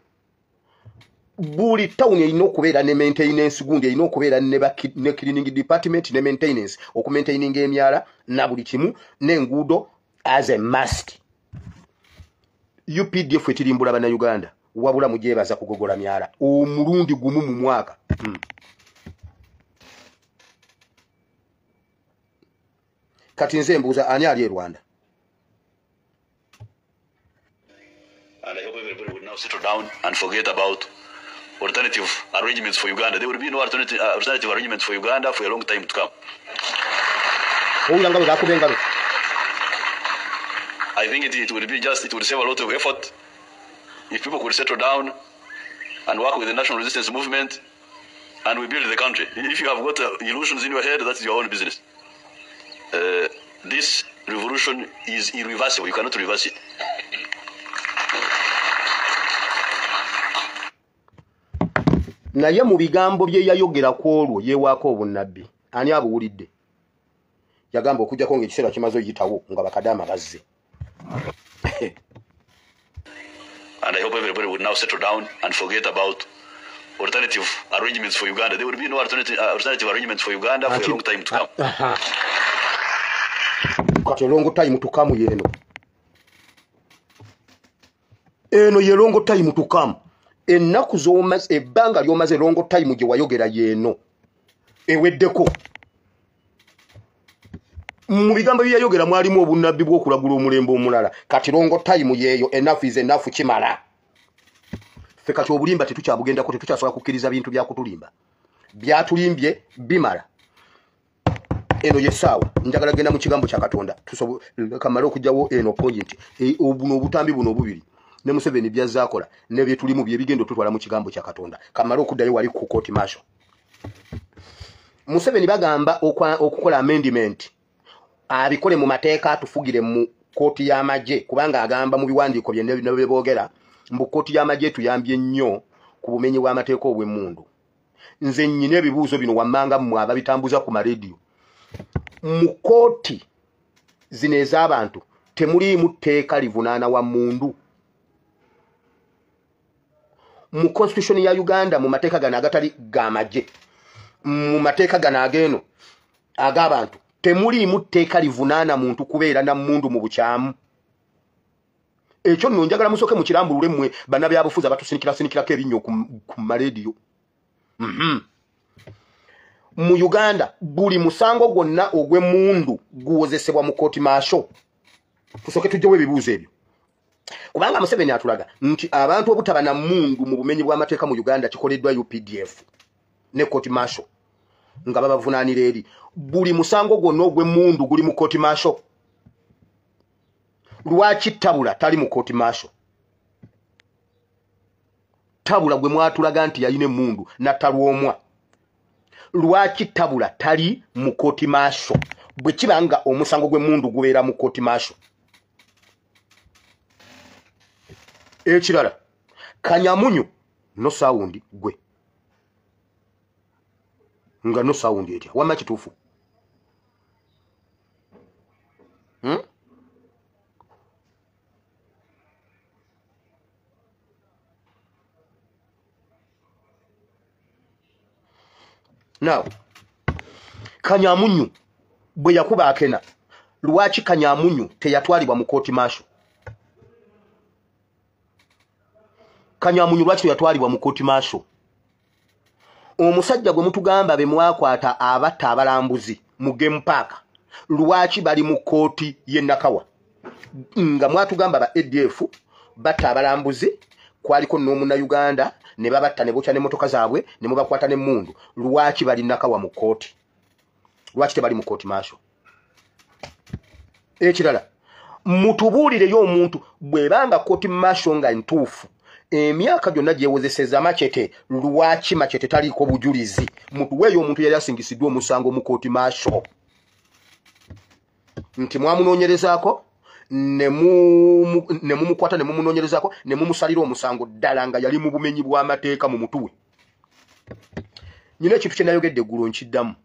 buli tawuni erina okubeera ne maintenance gundi erina okubeera ne cleaning department ne maintenance okumaintaininga emyala na buli kimu n'enguudo as a must. UPDF etirimbula banna Uganda wabula mujebaza kugogola myala omulundi gumu mu mwaka. Kati nze mbuuza ani ali e Rwanda? And I hope everybody will now settle down and forget about alternative arrangements for Uganda. There will be no alternative arrangements for Uganda for a long time to come. I think it will save a lot of effort if people could settle down and work with the national resistance movement and we build the country. If you have got illusions in your head, that's your own business. This revolution is irreversible. You cannot reverse it. Naye mu bigambo bye yayogera kwolwo yewaako obunnabbi ani abuwulidde? Yagamba okujjako ng'ekiseera kimaze oyitawo nga bakadaama bazze. And I hope everybody will now settle down and forget about alternative arrangements for Uganda. There will be no alternative arrangements for Uganda for a long time to come. Kati long time to come yeno. Eno ye long time to come. Ennaku z'omaze ebbanga ly'omaze long time gye wayogera yeno. Eweddeko. Mu bigambo bye yayogera mwalimu obunnabbi bw'okulagula omulembe omulala. Kati long time yeeyo enough is enough kimala. Ffe kati obulimba tetukyabugendako tetukyasobola kukkiriza bintu bya kutulimba. Byatulimbye bimala. Eno yesaawa njagala genda mu kigambo kya Katonda kamala okujjawo eno point obuno obutambi buno obubiri ne Museveni byazaakola ne bye tulimu bye bigendo tutwala mu kigambo kya Katonda kamala okuddayo wali ku court martial. Museveni bagamba okukola amendment abikole mu mateeka tufugire mu kooti y'amagye kubanga agamba mu biwandiiko bye ne boogera mbu kooti y'amagye tuyambye nnyo ku bumenyi bw'amateeka obw'emmundu. Nze nnyina ebibuuzo bino wammanga mmwe ababitambuza ku marediyo. Mu kooti zino ez'abantu temuliimu tteeka livunaana wa mundu. Mu constitution ya Uganda mu mateeka gano agatali gamagye mu mateeka gano ageno ag'abantu temuliimu tteeka livunaana muntu kubeera na mundu mu bukyamu. Ekyo nno njagala musooke mu kirambulule mmwe bannabyabufuzi abatusinikirako ebinnyo ku marediyo. Mu Uganda buli musango gwonna ogw'emmundu guwozesebwa mu kooti maasho. Tusooke tujjewo ebibuuzo ebyo. Kubanga Museveni atulaga nti abantu obutaba na mmundu mu bumenyi bw'amateeka mu Uganda kikoleddwa UPDF ne kooti maasho nga babavunaanira eri. Buli musango gwonna ogw'emmundu guli mu kooti maasho. Lwaki Tabula tali mu kooti maasho? Tabula gwe mwatulaga nti yalina emmundu natalwomwa. Lwaki Tabula tali mu kooti maasho bwe kibanga omusango gw'emmundu gubeera mu kooti maasho? Ekirala Kanyamunyu no sound gwe nga no sound etya wamma kituufu? Now Kanyamunyu bwe yakuba akena lwaki Kanyamunyu teyatwalibwa mu kooti maasho? Kanyamunyu lwaki yatwalibwa mu kooti maasho. Omusajja gwe mutugamba be mwakwata abatta abalambuzi mu game park lwaki bali mu kooti ye Nakawa nga mwatugamba ba ADF batta abalambuzi kwaliko n'omuna Uganda ne babatta ne bocha ne motoka zaabwe ne mubakwata ne mundu lwaki bali Nakawa mu kooti lwaki tebali mu kooti maasho. Ekirala mutubuulire yo omuntu bwebanga kooti maasho nga ntuufu emyaka gyonna gyewozeseza Machete lwaki Machete taliko bujulizi mutuweeyo omuntu yali asingisiddwa omusango mu kooti maasho nti mwamunoonyerezaako ne mumukwata ne mumunoonyerezaako ne mumusalira omusango ddala nga yali mu bumenyi bw'amateeka mu mutuwe. Nyina ekintu kye nayogedde eggulo nkiddamu.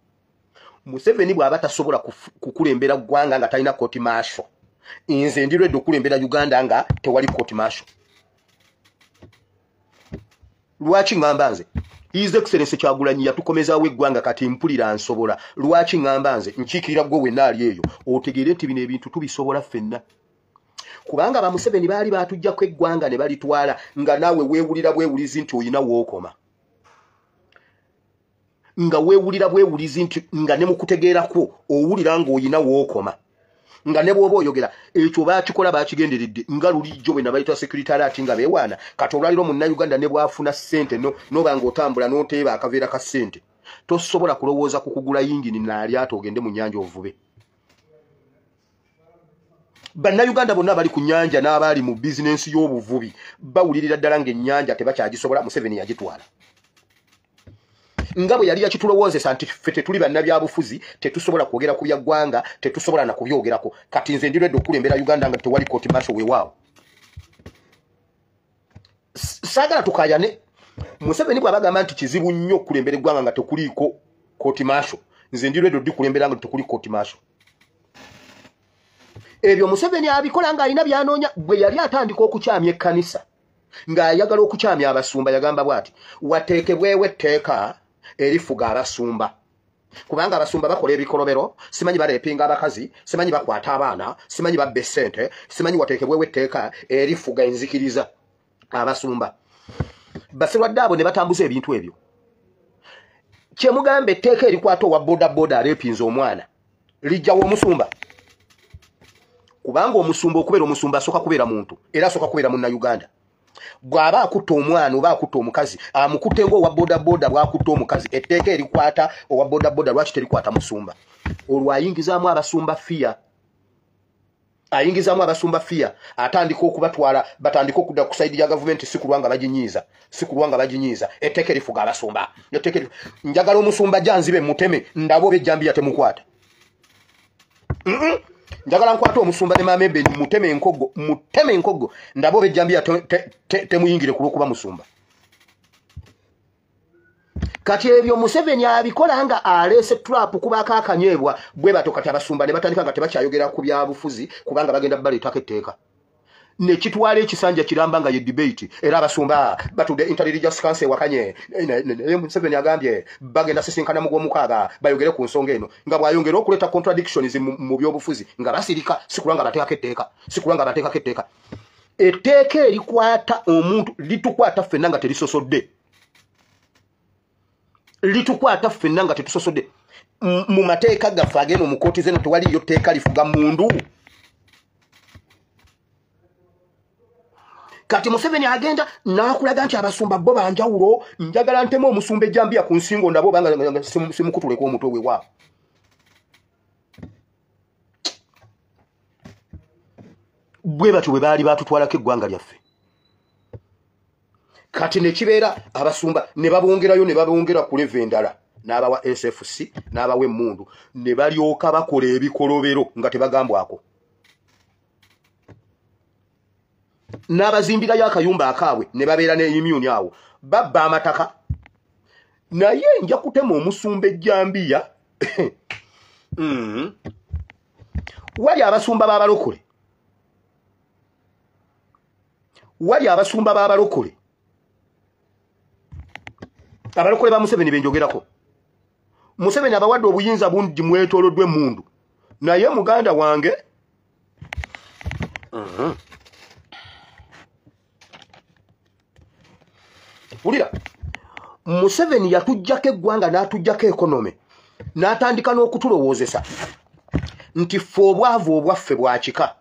Museveni bw'aba tasobola kukulembera ggwanga nga talina kooti maasho nze ndiredde okulembera Uganda nga tewali kooti maasho. Lwaki ngamba nze His Excellency Kyagulanyi yatukomezaawo eggwanga kati mpulira nsobola. Lwaki ngamba nze nkiikirira gwe wenna ali eyo otegeere nti bino ebintu tubisobola ffenna. Kubanga ba Museveni baali baatuggyako eggwanga ne balitwala nga naawe weewulira bwewulizi nti oyina wookoma. Nga weewulira bwewulizi nti nga ne mukutegeerako owulira ng'oyina wookoma. Nga ne bw'oba oyogera ekyo baakikola baakigenderedde nga lulijjo bwe nabayita secretariat nga beewaana kati olwaliro Munnayuganda ne bwafuna ssente noba ng'otambula n'oteeba akaveera ka ssente tosobola kulowooza ku kugula yingini n'alyata ogende mu nnyanja ovube. Bannayuganda bonna bali ku nnyanja n'abaali mu bizinensi y'obuvubi bawulirira ddala ng'ennyanja tebakyagisobola. Museveni yagitwala nga bwe yali yakitulowoozesa nti ffe tetuli bannabyabufuzi tetusobola kwogera ku byaggwanga tetusobola na kubyogerako. Kati nze ndiredde okulembera Uganda nga tewali kooti maasho weewaawo. Saagala tukaayane. Museveni bw'abagamba nti kizibu nnyo okulembera eggwanga nga tekuliiko kooti maasho nze ndiredde oddi kulembera nga tekuli kooti maasho. Ebyo Museveni abikola ng'alina byanoonya. Bwe yali atandika okukyamya ekkanisa ng'ayagala okukyamya abasumba yagamba bw'ati wateekebwewo etteeka erifuga abasumba kubanga abasumba bakola ebikolobero simanyi bareepinga abakazi simanyi bakwata abaana simanyi babba essente simanyi wateekebwewo etteeka erifuga enzikiriza abasumba. Baserwadde abo ne batambuza ebintu ebyo. Kyemugamba etteeka erikwata owa bodaboda areepinza omwana lijjawo omusumba kubanga omusumba okubeera omusumba asooka kubeera muntu era asooka kubeera Munnayuganda. Bw'aba akutta omwana oba akutta omukazi amukutte ng'owa bodaboda bw'akutta omukazi etteeka erikwata owa bodaboda lwaki terikwata musumba? Olwo ayingizaamu abasumba fiya. Ayingizaamu abasumba fiya atandika okubatwala batandika okudda ku sayidi ya gavumenti si kulwanga baginyiiza etteeka erifuga abasumba. Njagala omusumba janzibe muteme ndabo bejjambiya temukwata. Njagala nkwata omusumba ne mamebe muteme enkogo ndabo bejjambiya temuyingire kulwokuba musumba. Kati ebyo Museveni abikola nga aleese trap kubaka akanyeebwa bwe bato kati abasumba ne batandika nga tebakyayogera ku byabufuzi kubanga bagenda baleetako etteeka. Ne kitwala ekisanja kiramba nga ye debate era abasumba batudde Inter-Religious Council wakanye Museveni agambye bagenda sisinkana mu gw'omukaaga bayogere ku nsonga eno nga bwayongera okuleeta contradictions mu byobufuzi nga basirika sikulanga bateekako etteeka. Etteeka erikwata omuntu litukwata ffenna nga terisosodde. Litukwata ffenna nga tetusosodde. Mu mateeka gaffe agenda mu kooti zeno tewaliyo tteeka lifuga mundu. Kati Museveni agenda n'akulaga nti abasumba bo banjawulo njagala ntemu omusumba ejjambiya ku nsingo ndabo banga simukutuleko omutwe we waawo. Bwe batyo bwe baali batutwalako eggwanga lyaffe. Kati ne kibeera abasumba ne babongera ku leve endala n'abawa SFC n'abawa emmundu ne balyoka bakola ebikolobero nga tebagambwako. N'abazimbirayo akayumba akaabwe ne babeera ne immune awo babba amataka naye nja kutema omusumba ejjambiya. Wali abasumba b'abalokole abalokole ba Museveni benjogerako. Museveni abawadde obuyinza bungi mwetooloddwe emmundu naye muganda wange ulira Museveni yatujjako eggwanga n'atujjako ekonome n'atandika n'okutulowoozesa nti ffe obwavu obwaffe bwakika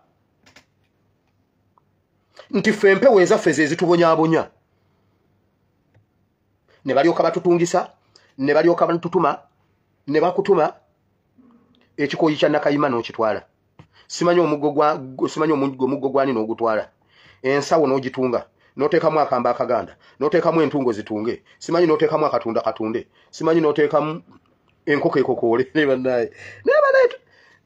nti ffe empewo ezaffe ze zitubonyaabonya ne balyoka batutungisa ne balyoka batutuma ne bakutuma ekikoyi kya Nakayima n'okitwala simanyi omuggo gwani n'ogutwala ensawo n'ogitunga n'oteekamu akamba akaganda n'oteekamu entungo zitunge simanyi n'oteekamu akatunda katunde simanyi n'oteekamu enkoko ekokoole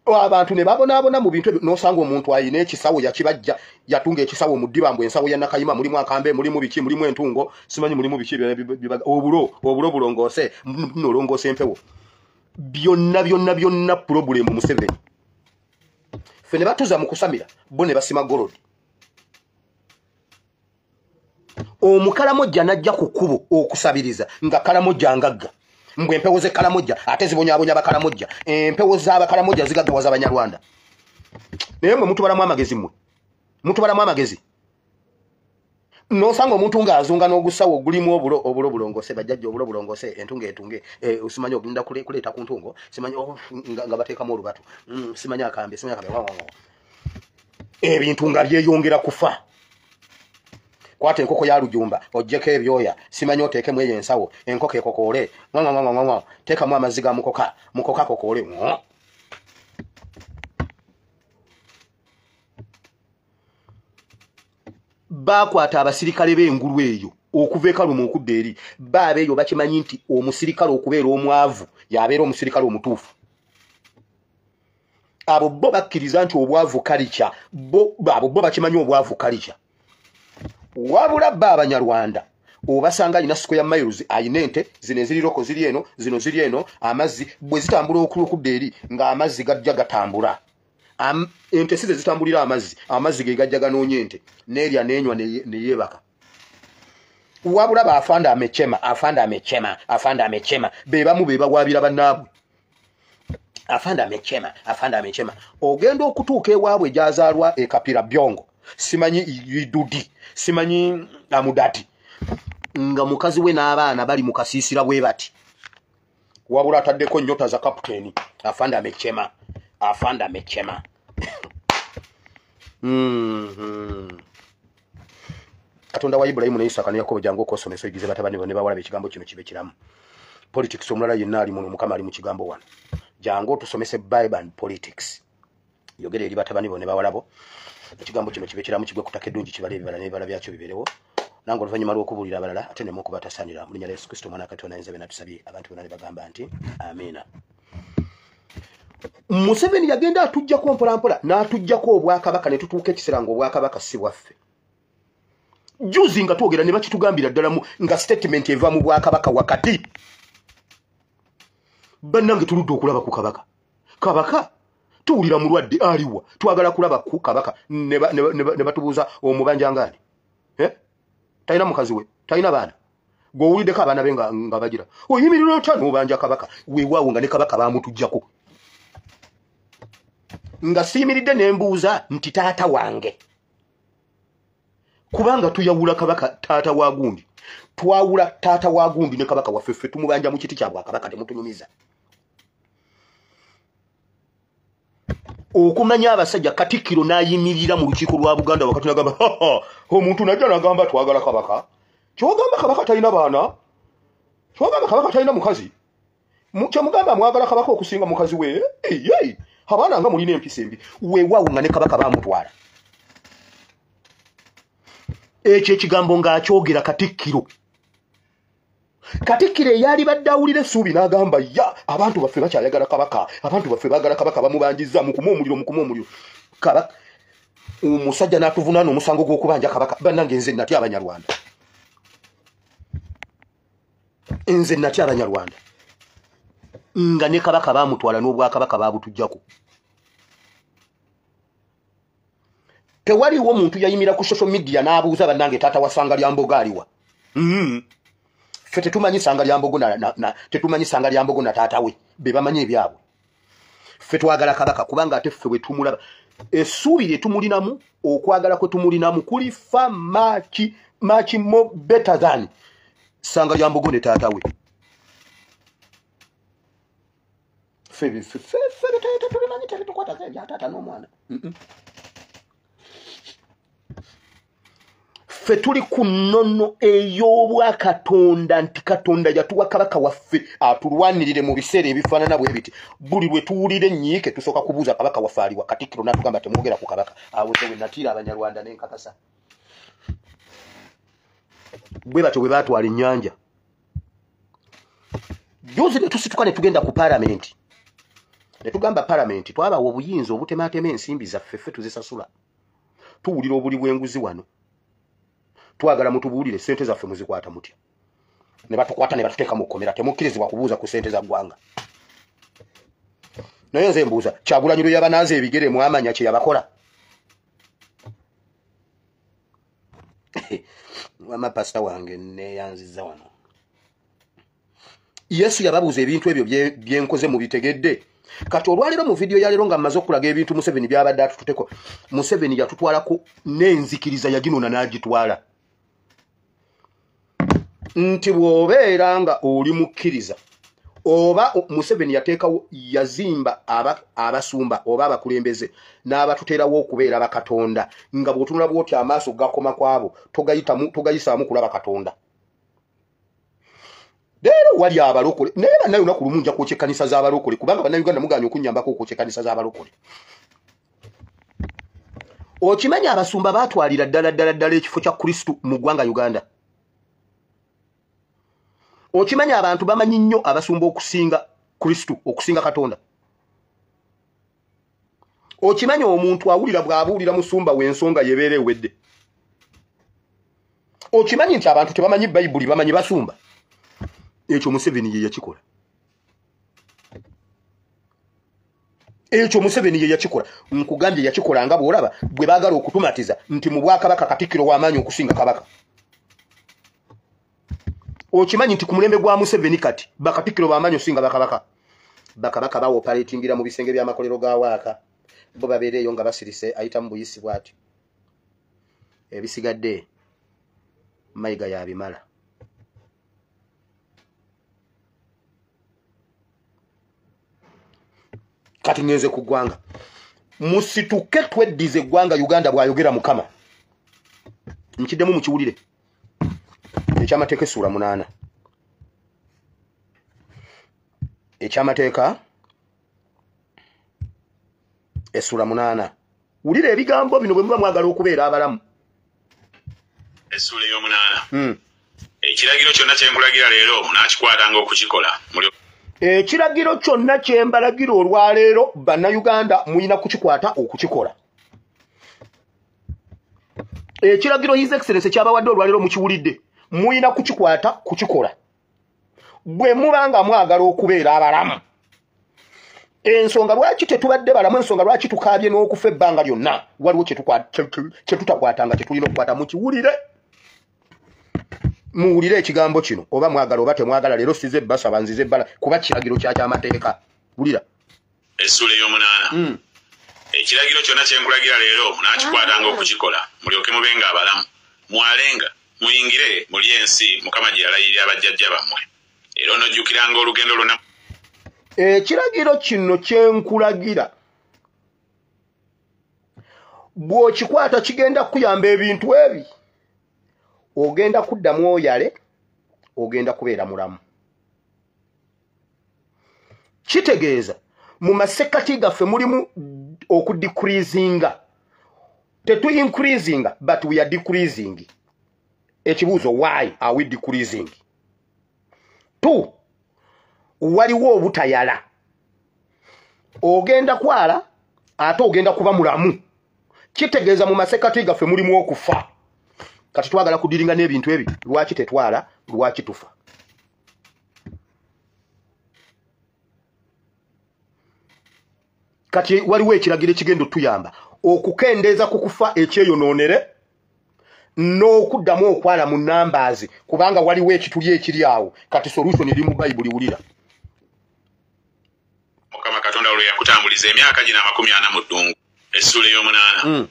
abantu ne babonaabona mu bintu n'osanga omuntu ayina ekisawo yakibajja yatunga ekisawo mu ddiba mbu ensawo ya Nakayima mulimu akambe mulimu biki mulimu entungo simanyi mulimu biki obulo bulongoose nolongoose empewo byonna problemu Museveni ffe ne batuza mu kusamira bo ne basima golodi Omukalamojja najja ku kkubo okusabiriza nga Kalamojja ngagga mbwe empewo ze Kalamojja ate zibonyaabonya Bakalamojja empewo z'Abakalamojja zigaggawaza Abanyarwanda naye mwe mutubalamu amagezi n'osanga omuntu ng'azunga n'ogusawo gulimu obulo bulongoose bajjajja obulo bulongoose entunga etunge simanyi ogenda kuleeta ku ntungo simanyi nga bateekamu olubatu simanyi akambe ebintu nga byeyongera kufa kwata enkoko ya Lujumba ojjeko ebyoya simanyi oteekemu eyo ensawo enkoko ekokoole teekamu amazzi ga mukoka kokoole bakwata abasirikale b'engulu eyo okuva ekaluma okudda eri baabeeyo bakimanyi nti omusirikale okubeera omwavu yabeera omusirikale omutuufu abo bo bakkiriza nti obwavu kalica abo bo bakimanyi obwavu kalica wabula bba Abanyarwanda obasanga alina square miles ayina ente zino eziriroko ziri eno zino ziri eno amazzi bwe zitambula okudda eri ng'amazzi gajja gatambula ente size zitambulira amazzi ge gajja ganoonya ente n'erya n'enywa ne yeebaka wabula baafanda amechema be bamu be bawaabira bannaabwe afanda amechema ogenda okutuuka ewaabwe gyazaalwa ekapira byongo simanyi idudi simanyi amudati nga mukazi we n'abaana bali mu kasiisira bwe bati wabula ataddeko nnyota za kapiteeni afanda amechema Katonda wa Ibrahimu ne Isaka ne Yakobo jangu okosomesa egize batabani bone bawala ekigambo kino kibe kiramu politics omulala yenna ali muno Mukama ali mu kigambo wano jangu tusomese Bible and politics yogere eri batabani bone bawalabo ekigambo kino kibe kiramu kigwe kutaka eddungi kibale ebibala n'ebibala byakyo biberewo nange oluvannyuma lw'okubuulira abalala ate ne mukubatasanira mu linnya lya Yesu Kristo omwana Katonda ayinza bye natusabye abantu bonna ne bagamba nti amiina. Museveni yagenda atujjako mpolampola n'atujjako obwakabaka ne tutuuka ekiseera ng'obwakabaka si bwaffe juzi nga twogera ne bakitugambira ddala nga statement eva mu bwakabaka wakati bannange tuludde okulaba ku kabaka tuwulira mulwadde aliwa twagala kulaba ku kabaka ne batubuuza omubanjangaani talina mukazi we talina baana gw'owuliddeko abaana be nga bagira oyimirira otya n'obanja kabaka weewaawo nga ne kabaka baamutujjako nga siyimiridde ne mbuuza nti taata wange kubanga tuyawula kabaka taata wa gundi twawula taata wa gundi ne kabaka waffe ffe tumubanja mu kiti kyabwe kabaka temutunyumiza okumanya abasajja Katikkiro n'ayimirira mu lukiiko lwa Buganda wakati n'agamba omuntu najja n'agamba twagala kabaka kyogamba kabaka talina baana kyogamba kabaka talina mukazi kyemugamba mwagala kabaka okusinga mukazi we abaana nga mulina empisa embi weewaawo nga ne kabaka baamutwala ekyo ekigambo ng'akyogera Katikkiro eyali badde awulira essuubi n'agamba abantu baffe bakyayagala kabaka abantu baffe baagala kabaka bamubanjizza mukuma omuliro kabaka omusajja n'atuvunaana omusango gw'okubanja kabaka bannange nze natya Abanyarwanda nga ne kabaka baamutwala n'obwakabaka baabutujjako tewaliwo muntu yayimira ku social media n'abuuza bannange taata wa Sanga lya Mbogo aliwa ffe tetumanyi Sanga lya Mbogo tetumanyi Sanga lya Mbogo na taata we be bamanyi ebyabwe ffe twagala kabaka kubanga ate ffe bwe tumulaba essuubi lye tumulinamu okwagala kwe tumulinamu kuli fa much more better than sanga lya mbogo ne taata we febe tulimanyi tetukwata ya taata n'omwana ffe tuli ku nnono ey'obwakatonda nti katonda yatuwa kabaka waffe atulwanirire mu biseera ebifaanana bwe biti buli lwe tuwulira ennyiike tusooka kubuuza kabaka waffe aliwa Katikkiro n'atugamba temwogera ku kabaka awo we natiira abanyarwanda n'enkakasa bwe batyo bwe baatwala ennyanja juzi ne tusituka ne tugenda ku paalamenti ne tugamba paalamenti twabawa obuyinza obutemaatema ensimbi zaffe ffe tuzisasula tuwulira obuli bw'enguzi wano twagala mutubuulire ssente zaffe muzikwata mutya ne batukwata ne batuteeka mu kkomera temukkirizibwa kubuuza ku ssente za ggwanga naye nze mbuuza Kyagulanyi lwe yabanaaza ebigere mwamanya kye yabakola wama pasita wange neyanziza wano Yesu yababuuza ebintu ebyo byenkoze mu bitegedde kati olwaleero mu vidiyo ya leero nga mmaze okulaga ebintu Museveni byabadde atututeko Museveni yatutwalako n'enzikiriza yaginona n'agitwala nti bw'obeera nga oli mukkiriza oba Museveni yateekawo yazimba abasumba oba abakulembeze n'abatuteerawo okubeera bakatonda nga bw'otunula bw'oti amaaso gakoma kwabo togayisaamu kulaba katonda leero wali abalokole naye bannayunaku lumu nja kwokya ekkanisa z'abalokole kubanga bannayuganda mugaanye okunnyambako okwokya ekkanisa z'abalokole okimanya abasumba baatwalira ddala ekifo kya Kristu mu ggwanga Uganda okimanya abantu bamanyi nnyo abasumba okusinga Kristu okusinga Katonda okimanya omuntu awulira bw'abuulira musumba w'ensonga yebeera ewedde okimanyi nti abantu tebamanyi Bayibuli bamanyi basumba ekyo Museveni ye yakikola nkugambye yakikola nga bw'olaba bwe baagala okutumatiza nti mu Bwakabaka Katikkiro w'amaanyi okusinga kabaka okimanyi nti ku mulembe gwa Museveni kati bakatikkiro b'amaanyi okusinga bakabaka bawo operatingira mu bisenge by'amakolero ga Waaka bo babeera eyo nga basirise ayita mu buyisi bw'ati ebisigadde mayiga yabimala kati ngenze ku ggwanga musituke tweddize eggwanga Uganda bw'ayogera Mukama nkiddemu mukiwulire ekyamateeka essula 8 ekyamateeka essula 8 wulira ebigambo bino bwe muba mwagala okubeera abalamu essula ey'omunaana ekiragiro kyonna kye nkulagira leero munaakikwatanga okukikola ekiragiro kyonna kye mbalagira olwaleero bannayuganda muyina kukikwata okukikola ekiragiro His Excellency kyabawadde olwaleero mukiwulidde muyina kukikwata kukikola bwe mubanga mwagala okubeera abalamu ensonga lwaki tetubadde balamu ensonga lwaki tukaabye n'okufa ebbanga lyonna waliwo kye tutakwatanga kye tulina okukwata mukiwulire muwulire ekigambo kino oba mwagala oba temwagala leero size basaba nzize ebbala kuba kiragiro kyamateeka wulira essula ey'omunaana ekiragiro kyonna kye nkulagira leero munaakikwatanga okukikola mulyoke mubenga abalamu mwalenga muyingire muli ensi Mukama gye yalayirira abajjajja bammwe era onojjukiranga olugendo lwonna ekiragiro kino kye nkulagira bw'okikwata kigenda kuyamba ebintu ebi ogenda kuddamu oyale ogenda kubeera mulamu kitegeeza mu masekati gaffe mulimu okudecreasinga tetu increasinga but we are decreasing ekibuuzo why are we decreasing 2 waliwo obutayala ogenda kwala ate ogenda kuba mulamu kitegeeza mu masekati gaffe mulimu okufa kati twagala kudiringa n'ebintu ebi lwaki tetwala lwaki tufa kati waliwo ekiragiro ekigenda otuyamba okukendeeza ku kufa ekyeyonoonere n'okuddamu okwala mu numbers kubanga waliwo ekituli ekiri awo kati solution eri mu Bayibuli wulira Mukama Katonda lwe yakutambuliza emyaka gina 40 mu ddungu essula ey'omunaana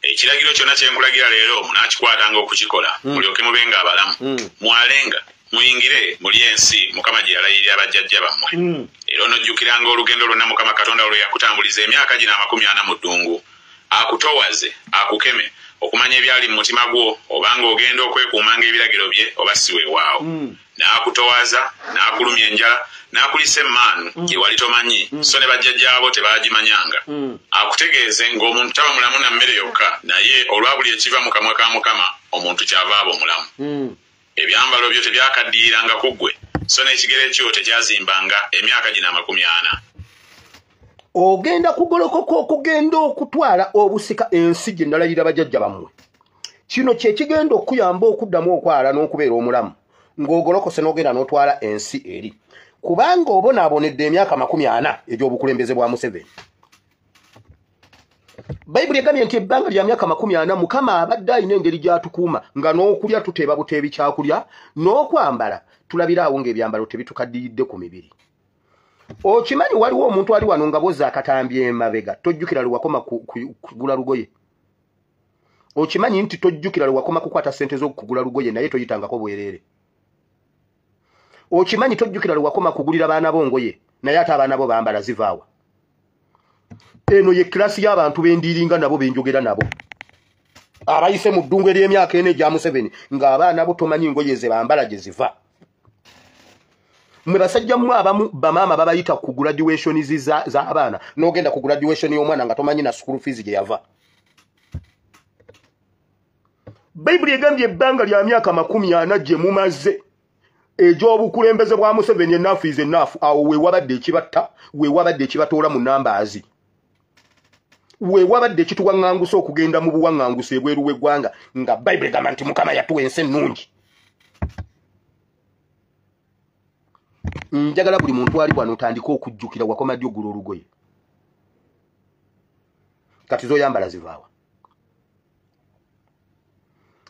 ekiragiro kyonna kye nkulagira leero munaakikwatanga okukikola mulyoke mubenga abalamu mwalenga muyingire muli ensi mukama gye yalayirira abajjajja bammwe era onojjukiranga olugendo lwonna mukama katonda lwe yakutambuliza emyaka gino 40 mu ddungu akutowaze akukeme okumanya ebyali mu mutima gwo obanga ogenda okwekuumanga ebiragiro bye oba si weewaawo n'akutowaza n'akulumya enjala n'akulisa emmaanu gye wali tomanyi so ne bajjajjaabo tebaagimanyanga akutegeeze ng'omuntu taba mulamu na mmere yokka naye olwa buli ekiva mu kamwa ka mukama omuntu kyava aba omulamu ebyambalo byo tebyakaddiiranga ku ggwe so n'ekigere kyo tekyazimbanga emyaka gino 40 ogenda kugolokoka okugenda okutwala obusika ensi gye nalayira bajjajja bammwe kino kye kigenda okuyamba okuddamu okwala n'okubeera omulamu ng'ogolokose n'ogenda n'otwala ensi eri kubanga obonaabonedde emyaka 40 egy'obukulembeze bwa Museveni. Bayibuli egambye nti ebbanga lya myaka 40 mukama abadde alina engeri gy'atukuuma nga n'okulya tuteeba buteebi kyakulya n'okwambala tulabira awo ng'ebyambalo tebitukaddiridde ku mibiri. Okimanyi waliwo omuntu ali wano nga bozza akatambye emabega tojjukira lwakoma kugula lugoye. Okimanyi nti tojjukira lwakoma kukwata ssente z'okugula lugoye naye toyitangako bwereere. Okimanyi tojjukira lwakoma kugulira baana bo ngoye naye ate abaana bo bambala zivaawa. Eno ye klasi y'abantu bendiringa nabo benjogera nabo. Abayise mu ddungu ery'emyaka ene gya Museveni ng'abaana bo tomanyi ngoye ze bambala gye ziva. Mwe basajja mmwe abamu bamaama babayita ku graduation za abaana n'ogenda ku graduation y'omwana nga tomanyi na school fees gye yava. Bayibuli egambye ebbanga lya myaka 40 gye mumaze egy'obukulembeze bwa Museveni ennaafu ize ennaafu awo weewabadde ekibatta weewabadde ekibatoola mu nambaazi weewabadde ekituwaŋŋangusa okugenda mu buwaŋŋangusa ebweru w'eggwanga nga Bayibuli egamba nti mukama yatuwa ensi ennungi. Njagala buli muntu ali wano otandika okujjukira wakoma ddi ogula olugoye kati zoyambala zivaawa.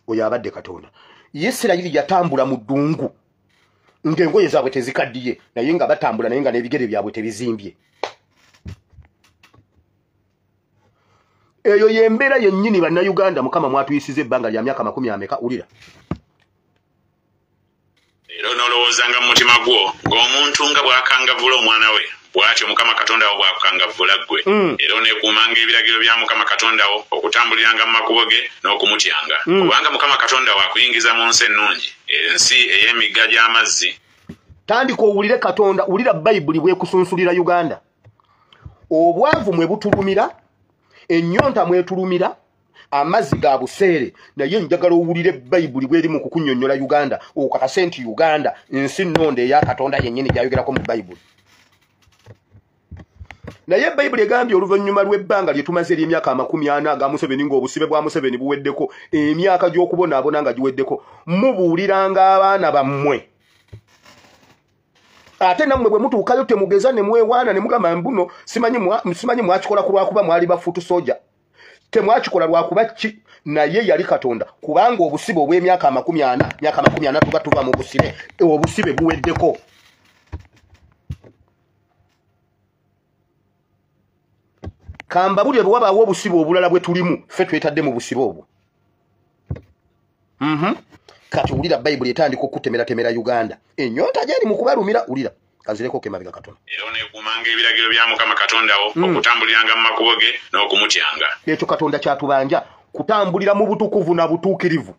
Oyo abadde Katonda. Isirayiri yatambula mu ddungu ng'engoye zaabwe tezikaddiye naye nga batambula naye nga n'ebigere byabwe tebizimbye. Eyo yembeera yennyini bannayuganda mukama mwatuyisiza ebbanga lya myaka 40 ulira. Era onoolowoozanga mu mutima gwo ng'omuntu nga bw'akangavvula omwana we bw'atyo mukama katonda wo bw'akukangavvula ggwe era oneekuumanga ebiragiro bya mukama katonda wo okutambuliranga mu makubo ge n'okumutyanga kubanga mukama katonda wo akuyingiza mu nsi ennungi ensi ey'emigga gy'amazzi. Tandika owulire Katonda, wulira Bayibuli bwekusunsulira Uganda. Obwavu mwe butulumira, ennyonta mwetulumira, amazzi ga buseere naye njagala owulire Bayibuli bweri mu kukunnyonnyola Uganda okakase nti Uganda nsi nnonde eya Katonda yennyini gy'ayogerako mu Bayibuli. Naye Bayibuli egambye oluvannyuma lw'ebbanga lye tumaze ery'emyaka 40 aga Museveni ng'obusibe bwa Museveni buweddeko emyaka gy'okubonaabona nga giweddeko mubuuliranga abaana bammwe. Ate nammwe bwe mutuukayo temugeza ne mwewaana ne mugamba mbuno simanyi mwakikola ku lwakuba mwali bafutu soja. Temwakikola lwakuba ki naye yali Katonda kubanga obusibe obw'emyaka 40 myaka 40 tuba tuva mu busibe obusibe buweddeko. Kamba buli bwabaawo obusibe obulala bwe tulimu ffe twetadde mu busibe obwo. Kati wulira Bayibuli etandika okutemera Uganda. Ennyonta gyali mu kubalumira wulira kazireko kemabega Katonda. Era oneekuumanga ebiragiro bya mukama katonda wo okutambuliranga mu makubo ge n'okumutyanga. Ekyo Katonda kyatubanja kutambulira mu butukuvu na butuukirivu.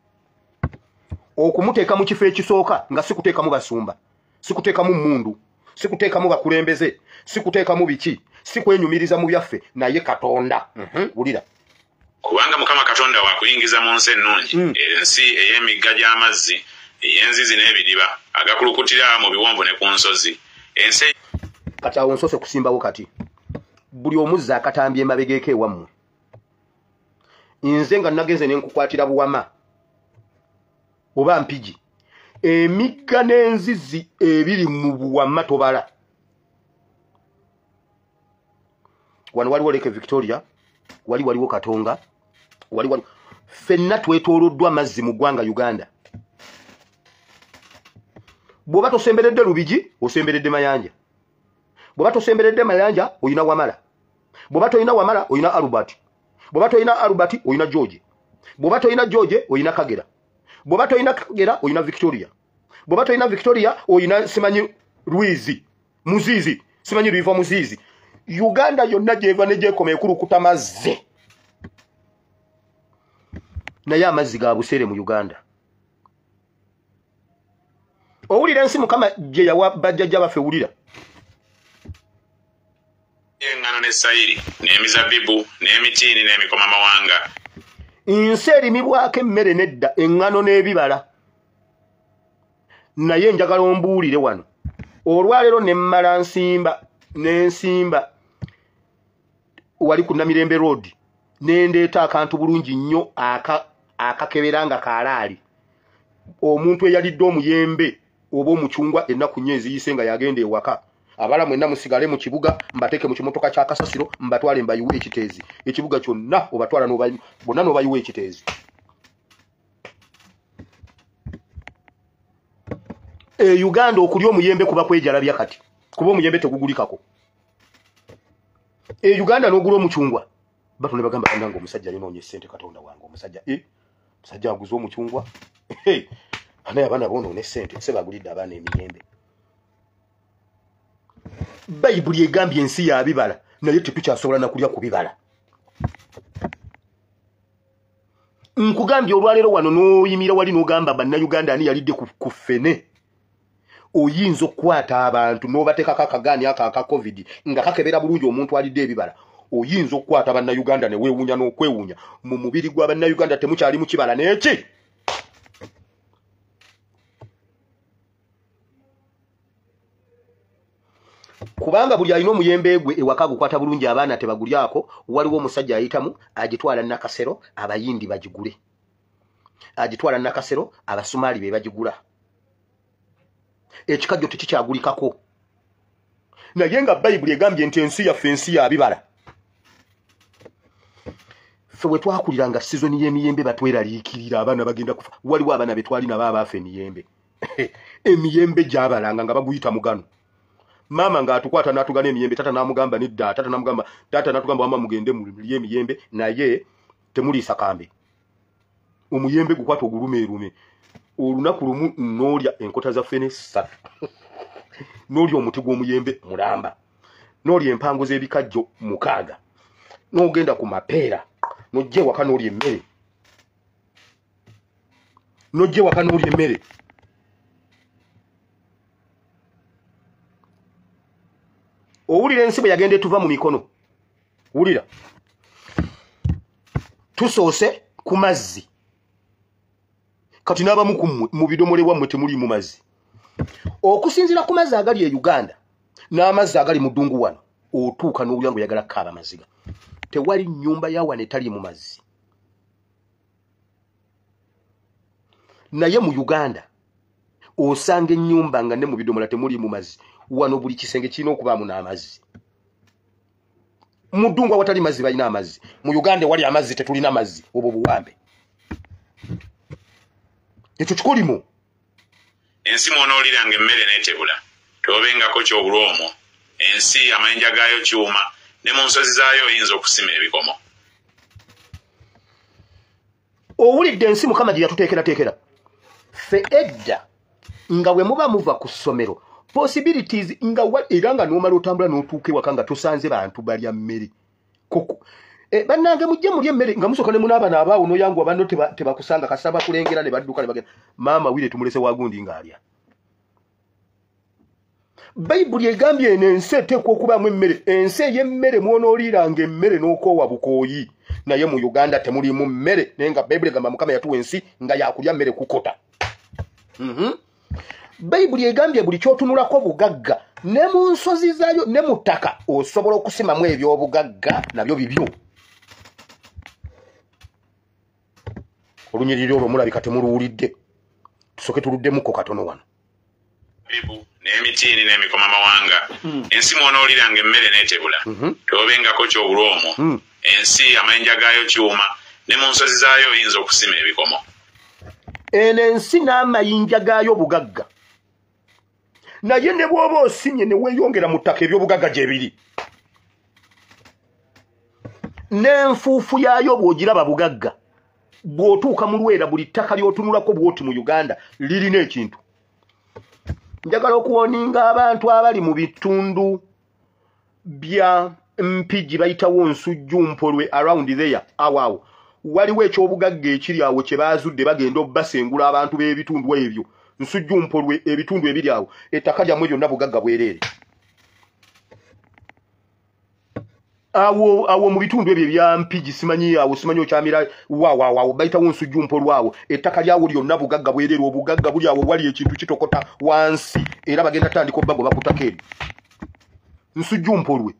Okumuteeka mu kifo ekisooka nga si kuteekamu basumba, si kuteekamu mmundu, si kuteekamu bakulembeze, si kuteekamu biki, si kwenyumiriza mu byaffe naye Katonda. Wulira. Kubanga mukama katonda wakuyingiza mu nsi ennungi ensi ey'emigga gy'amazzi ey'enzizi n'ebidiba agakulukutira mu biwonvu ne ku nsozi ensi kati awo nsose kusimbawo kati buli omuzza akatambye emabega eka ewammwe nze nga nagenze ne nkukwatira buwama oba mpigi emigga n'enzizi ebiri mu buwama tobala. Wano waliwo Lake Victoria, waliwo Katonga, waliwo fenna twetooloddwa amazzi mu ggwanga Uganda. Bw'oba tosemberedde Lubigi osemberedde Mayanja, bw'oba tosemberedde Mayanja oyina Wamala, bw'oba toyina Wamala oyina Albert, bw'oba toyina Albert oyina George, bw'oba toyina George oyina Kagera, bw'oba toyina Kagera oyina Victoria, bw'oba tolina Victoria oyina simanyi Ruizi Muzizi simanyi Riva Muzizi Uganda yonna gyeva ne gyekoma ekulukuta mazzi naye amazzi ga buseere mu Uganda owulira ensi Mukama gye yawa bajjajja baffe wulira engano ne sayiri n'emizabibu n'emitiini n'emikomamawanga nsi erimibwako emmere nedda eŋŋano n'ebibala naye njagala ombuulire wano olwaleero ne mmala nsimba wali ku Namirembe Road nendeeta akantu bulungi nnyo akakebera nga kaalaali omuntu eyalidde omuyembe oba omucungwa ennaku nnyo eziyise nga yagenda ewaka abala mwenna musigale mu kibuga mbateeke mu kimotoka kya kasasiro mbatwale mbayiwe ekiteezi ekibuga kyonna obatwala bonna n'obayiwa ekiteezi Uganda okulya omuyembe kuba kwejalabya kati kuba omuyembe tegugulikako Uganda n'ogula omucungwa bato ne bagamba nga omusajja alinoonye ssente Katonda wange omusajja aguze omucungwa naye abaana boonoona essente se bagulidde abaana emiyembe Bayibuli egambye ensi ya bibala naye tetukyasobola nakulya ku bibala nkugambye olwaleero wano n'oyimira wali n'ogamba bannayuganda ani yalidde ku ffene oyinza okukwata abantu n'obateekako akagaani aka COVID nga kakebera bulungi omuntu alidde ebibala oyinza okukwata bannayuganda ne weewuunya n'okwewuunya mu mubiri gwa bannayuganda temukyali mu kibala n'eki kubanga buli alina omuyembe gwe ewaka gukwata bulungi abaana tebagulyako waliwo omusajja ayitamu agitwala Nakasero abayindi bagigule agitwala Nakasero abasumaali be bagigula ekikajjo tekikyagulikako naye nga Bayibuli egambye nti ensi yaffe ensi ya bibala ffe bwe twakuliranga sizoni y'emiyembe batweraliikirira abaana bagenda kufa waliwo abaana be twalina baabafa emiyembe emiyembe gyabalanga nga baguyita mugano mama ng'atukwata n'atugana emiyembe tata n'amugamba nedda tata n'atugamba wama mugende mulye emiyembe naye temuliisa kambe omuyembe gukwata ogulumeerume olunaku lumu n'olya enkota za ffene 3 n'olya omuti gw'omuyembe mulamba n'olya empango z'ebikajjo 6 n'ogenda ku mapeera n'ojja ewaka n'olya emmere owulira ensi bwe yagenda etuva mu mikono wulira tusoose ku mazzi kati n'abamu kummwe mu bidomole wammwe temuli mu mazzi okusinziira ku mazzi agali e Uganda n'amazzi agali mu ddungu wano otuuka n'owulira ngu oyagala kukaaba amaziga tewali nnyumba ya wano etali mu mazzi naye mu Uganda osanga ennyumba nga ne mu bidomola temuli mu mazzi wano buli kisenge kirina okubaamu n'amazzi mu ddungu awatali mazzi balina amazzi mu Uganda wali amazzi tetulina mazzi obwo buwambe ekyo kikolimo ensi mw'onooliranga emmere n'etebula toobengako kyobulwa omwo ensi amayinja gaayo kyuma ne mu nsozi zaayo oyinza okusima ebikomo owulidde ensi Mukama gye yatuteekerateekera ffe edda nga bwe muba muva ku ssomero possibilities nga era nga n'omala otambula n'otuuka ewaka nga tusanze bantu balya mmere bannange mujje mulye emmere nga musooka ne munaabana abaawo n'oyangu abanno tebakusanga kasaba kulengera ne badduka ne bagenda maama wire tumulese wagundi ng'alya Bayibuli egambye eno ensi eteekwa okubaamu emmere ensi ey'emmere mwonooliranga emmere n'okoowa bukooyi naye mu Uganda temulimu mmere naye nga Bayibuli egamba Mukama yatuwa ensi nga yakulya mmere kukota Bayibuli egambye buli kyotunulako bugagga ne mu nsozi zaayo ne mu ttaka osobola okusimamu ebyobugagga nabyo bibyo olunyiriri olwo mulabika temuluwulidde tusooke tuluddemuko katono wano n'emitiini n'emikomamawanga ensi mw'onooliranga emmere n'etebula toobengako kyobulwa omwo ensi amayinja gaayo kyuma ne mu nsozi zaayo oyinza okusima ebikomo eno ensi n'amayinja gaayo bugagga naye ne bw'oba osimye ne weeyongera mu ttaka ebyobugagga gye biri n'enfuufu yaayo bw'ogiraba bugagga bw'otuuka mu Lwera buli ttaka ly'otunulako bw'oti mu Uganda lirina ekintu njagala okuwoninga abantu abali mu bitundu bya mpigi bayitawo nsujju mpolwe around there awo waliwo ekyobugagga ekiri awo kye baazudde bagenda obbasengula abantu b'ebitundu ebyo nsujju mpolwe ebitundu ebiri awo ettaka lyammwe lyonna bugagga bwereere awo mu bitundu ebyo bya mpigi simanyi okyamira waawo bayitawo nsujju mpolwe awo ettaka lyawo lyonna bugagga bwereere obugagga buli awo wali ekintu kitokota wansi era bagenda tandika obbago bakutaka eri nsujju mpolwe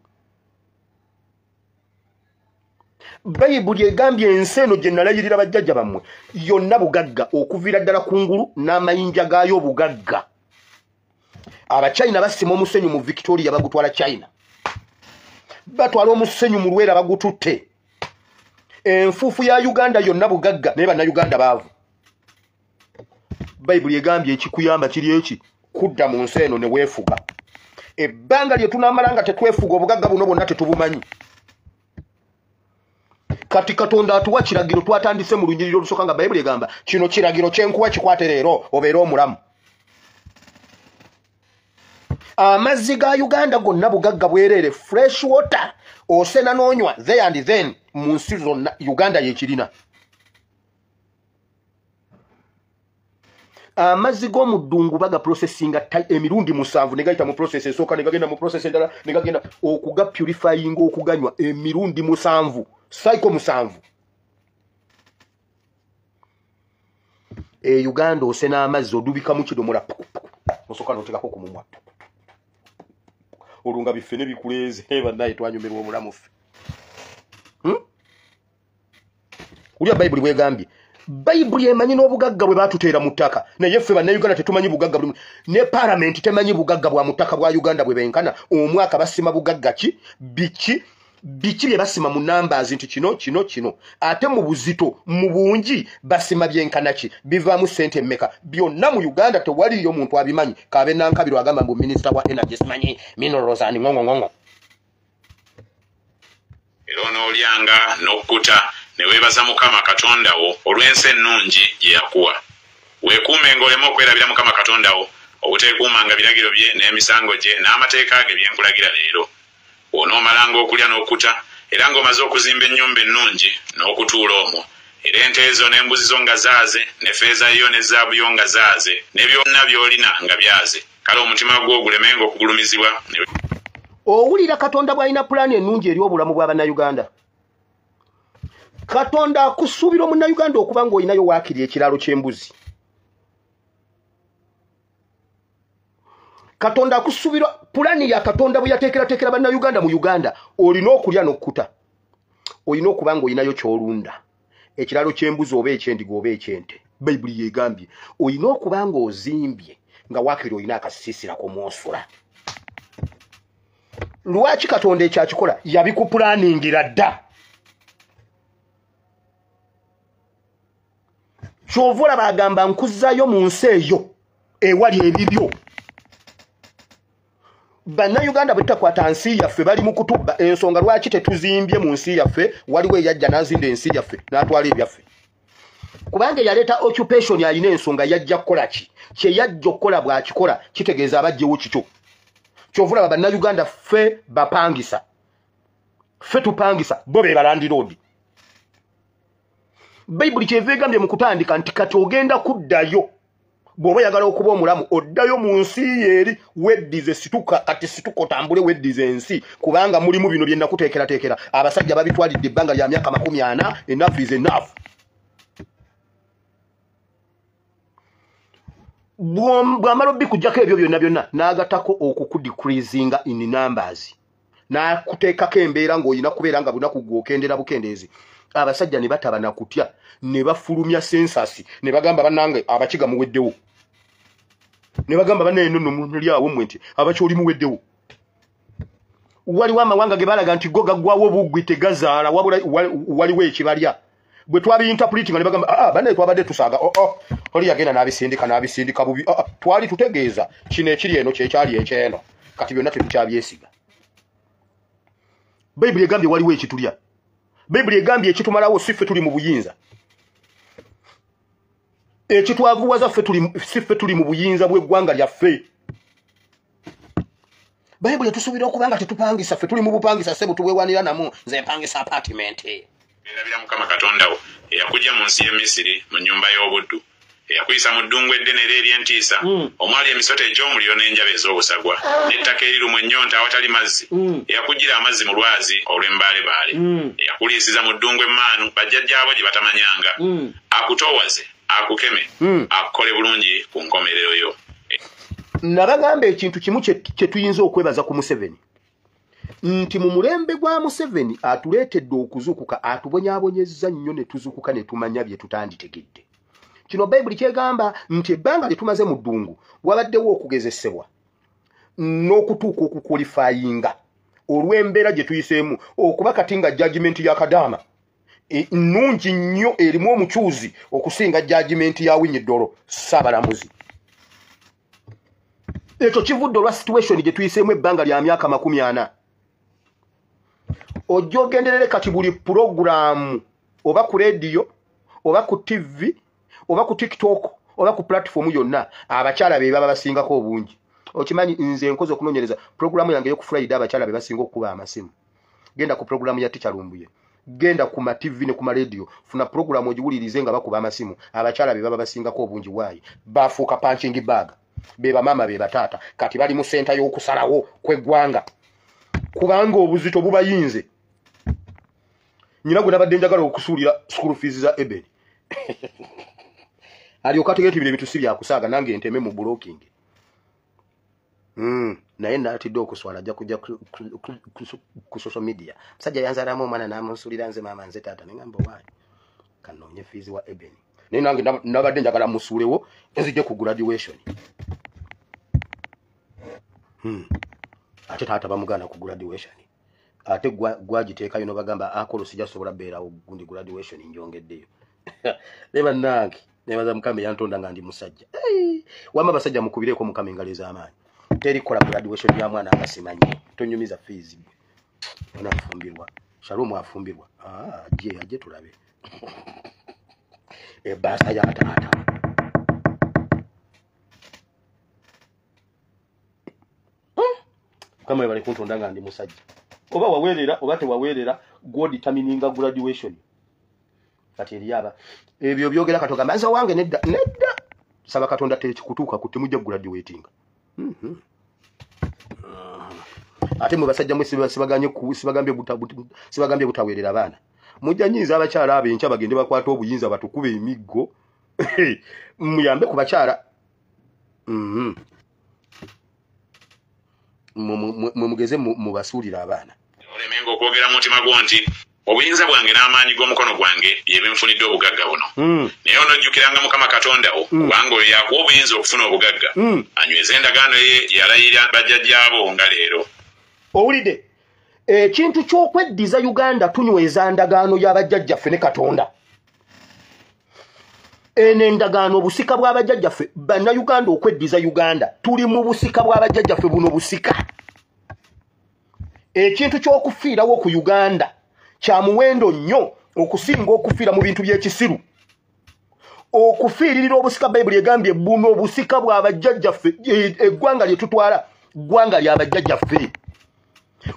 Bayibuli egambye ensi eno gye nalayirira bajjajja bammwe yonna bugagga okuviira ddala kungulu n'amayinja gaayo bugagga abachina basima omusenyu mu Victoria bagutwala China batwala omusenyu mu Lwera bagututte enfuufu ya Uganda yonna bugagga naye bannayuganda baavu Bayibuli egambye ekikuyamba kiri eki kudda mu nsi eno ne weefuga ebbanga lye tunaamalanga tetwefuga obugagga buno bwonna tetubumanyi kati Katonda atuwa kiragiro twatandise mu lunyiriro lusooka nga Bayibuli egamba kino kiragiro kyenkuwa kikwate leero obeere omulamu amazzi ga Uganda gonna bugagga bwereere fresh water osena n'onywa there and then mu nsi zonna Uganda yekirina amazzi g'omu ddungu baga processinga emirundi 7 ne gayita mu process esooka ne gagenda mu process endala ne gagenda okuga purifying okuganywa emirundi 7 cycle 7 Uganda osena amazzi odubika mu kidomola osooka n'oteekako ku mumwa olunga bifene bikuleeze bannaye twanyumirwa omulamu ffe ulya Bayibuli bwegambye Bayibuli emanyi n'obugagga bwe baatuteera mu ttaka naye ffe bannayuganda tetumanyi bugagga buli ne parliament temanyi bugagga bwa mutaka bwa Uganda bwe benkana omwaka basima bugagga ki biki bye basima mu numbers nti kino ate mu buzito mu bungi basima byenkana ki bivaamu sente mmeka byonna mu Uganda tewaliyo muntu abimanyi kabe nankabiro agamba mbu minister wa energy simanyi minerals and ngongo era onoolyanga n'okkuta ne weebaza Mukama Katonda wo olw'ensi ennungi gye yakuwa weekuumenga oleme okwerabira Mukama Katonda wo obuteekuumanga biragiro bye n'emisango gye n'amateeka ge byenkulagira leero onoomalanga okulya n'okkuta era ng'omaze okuzimba ennyumba ennungi n'okutuula omwo era ente ezo n'embuzi zo nga zaaze ne feeza yo ne zaabu yo nga zaaze ne byonna by'olina nga byaze kale omutima gwo gulemenga okugulumizibwa owulira Katonda bw'alina pulaani ennungi eri obulamu bw'Abannayuganda Katonda akusuubira Omunnayuganda okuba ng'olinayo waakiri ekiraalo ky'embuzi Katonda akusuubira pulaani ya Katonda bwe yateekerateekera Bannayuganda mu Uganda olina okulya n'okkuta olina okuba ng'olinayo ky'olunda ekiraalo ky'embuzi oba ekyendiga oba ekyente Bayibuli yeegambye olina okuba ng'ozimbye nga waakiri olina akasiisira komwosula lwaki Katonda ekyakikola yabikupulaaningira dda ky'ovola bagamba nkuzzayo mu nsi eyo ewali ebibyo Bannayuganda bwe tutakwata nsi yaffe bali mu kutubba ensonga lwaki tetuzimbye mu nsi yaffe waliwo eyajja n'azinda ensi yaffe n'atwala ebyaffe kubanga yaleeta occupation alina ensonga yajja kukola ki kye yajja okukola bw'akikola kitegeeza abajjewo kikyo ky'ovula Bannayuganda ffe bapangisa ffe tupangisa bo be balandiroodi Bayibuli kyeva egambye mu kutandika nti kati ogenda kuddayo bw'oba oyagala okuba omulamu oddayo mu nsi yeeri weddize situka kati situka otambule weddize ensi kubanga mulimu bino bye nakuteekerateekera abasajja babitwalidde ebbanga lya myaka 40 enough is enough bw'amala obbikujjako ebyo byonna n'agatako okukudecreasinga in numbers n'akuteekako embeera ng'olina kubeera nga bunaku gw'okendera bukendeezi abasajja ne bataba na kutya ne bafulumya sensasi ne bagamba bannange abakiga muweddewo ne bagamba bannaye nno muli awo mmwe nti abakyoli muweddewo waliwo amawanga ge balaga nti go gaggwawo buggwi tegazaala wabula waliwo ekibalya bwe twabiyinterpretinga ne bagamba bannaye twabadde tusaaga oli yagenda n'abisindika bubi twali tutegeeza kino ekiri eno kyekyali ekyeno kati byonna tetukyabyesiga Bayibuli egambye waliwo ekitulya Bayibuli egambye ekitumalawo siffe tuli mu buyinza ekitwavuwaza ffe tuli mu buyinza bw'eggwanga lyaffe Bible tusubira okubanga tetupangisa ffe tuli mu bupangisa sebo tuwewanira namu nze mpangisa apartment erabira mukama katonda wo eyakujja mu nsi y'Emisiri mu nnyumba y'obuddu eyakuyisa mu ddungu eddene ery'entiisa omwali emisoto egy'omuliro n'enjaba ez'obusagwa n'ettaka erirumu ennyonta awatali mazzi eyakuggira amazzi mu lwazi olw'embaalebaale eyakuliisiza mu ddungu emmaanu bajjajjaabo gye batamanyanga akutoowaze akukeme akukole bulungi ku nkomerero yo. Nabagamba ekintu kimu kye tuyinza okwebaza ku Museveni nti mu mulembe gwa Museveni atuleetedde okuzuukuka atubonyaabonyezza nnyo ne tuzuukuka ne tumanya bye tutanditegedde. Kino Bayibuli kyegamba nti ebbanga lye tumaze mu ddungu wabaddewo okugezesebwa n'okutuuka okukwalifayinga olw'embeera gye tuyiseemu okuba kati nga judgment ya Kadaama nnungi nnyo erimu omukyuzi okusinga judgment ya Winyiddolo Ssaabalamuzi. Ekyo kivudde olwa situation gye tuyiseemu ebbanga lya myaka 40. Ojja ogenderere kati buli program oba ku radio oba ku TV oba ku TikTok oba ku platform yonna abakyala be baba basingako obungi. Okimanyi nze nkoze okunoonyereza program yange yo ku Friday abakyala be basinga okuba amasimu. Genda ku program ya Teacher Lumbuye, genda ku ma TV ne ku ma radio, funa program ogiwulirize nga bakuba amasimu. Abakyala be baba basingako obungi waayi bafuuka punching bag. Beba mama beba tata kati bali mu center y'okusalawo kw'eggwanga kubanga obuzito bubayinze. Nyina gwe nabadde njagala okusuulira school fees za Eben alyoka ategeetebire ebintu bya kusaaga nange nteme mu blocking. Naye natidde okuswala ajja kujja ku social media. Musajja yanzalamu omwana n'amusuulira nze maama nze taata neŋŋamba waayi kanoonye fees wa Eben. Naye nange nabadde njagala musuulewo ezijje ku graduation. Ate taata bamuganda ku graduation. Ate gwagiteekayo no bagamba akolo sijja sobola beerawo gundi graduation njongeddeyo. Leba nange nebaza Mukama yantonda nga ndi musajja. Wama basajja mukubireko Mukama engalo ez'amaanyi. Teri kola graduation ya mwana akasimanyi. Tonyumiza fees. Onafumbirwa. Shalom afumbirwa. Aje tulabe. Basa ya tata. Kama bali kuntonda nga ndi musajja. Oba wawerera oba tewawerera God determininga graduation. Kati eriyaba ebyo byogera Katonda manza wange nedda saba Katonda tekikutuuka kuti mujja graduating. Ate mu basajja mwe sibagambye butawerera abaana. Mujja nyinza abakyala abencha bagende bakwata obuyinza batukube emiggo. Muyambe ku bakyala. Mugeze mu basuulira abaana. Olemenga okwogera mu mutima gwo nti obuyinza bwange n'amaanyi g'omukono gwange byebinfunidde obugagga buno. Naye onojjukiranga Mukama Katonda wo kubanga oyo yakuwa obuyinza okufuna obugagga. Anyweza endagaano ye yalayira bajjajjaabo nga leero. Owulidde ekintu ky'okweddiza Uganda tunyweza ndagaano y'abajjajjaffe ne Katonda. Ene ndagaano obusika bw'abajjajjaffe bannayuganda okweddiza Uganda tuli mu busika bw'abajjajjaffe buno busika. Ekintu ky'okufiirawo ku Uganda kya muwendo nnyo okusinga okufiira mu bintu by'ekisiru. Okufiiririra obusika Bayibuli egambye buno obusika bw'abajjajjaffe eggwanga lye tutwala ggwanga ly'abajjajjaffe.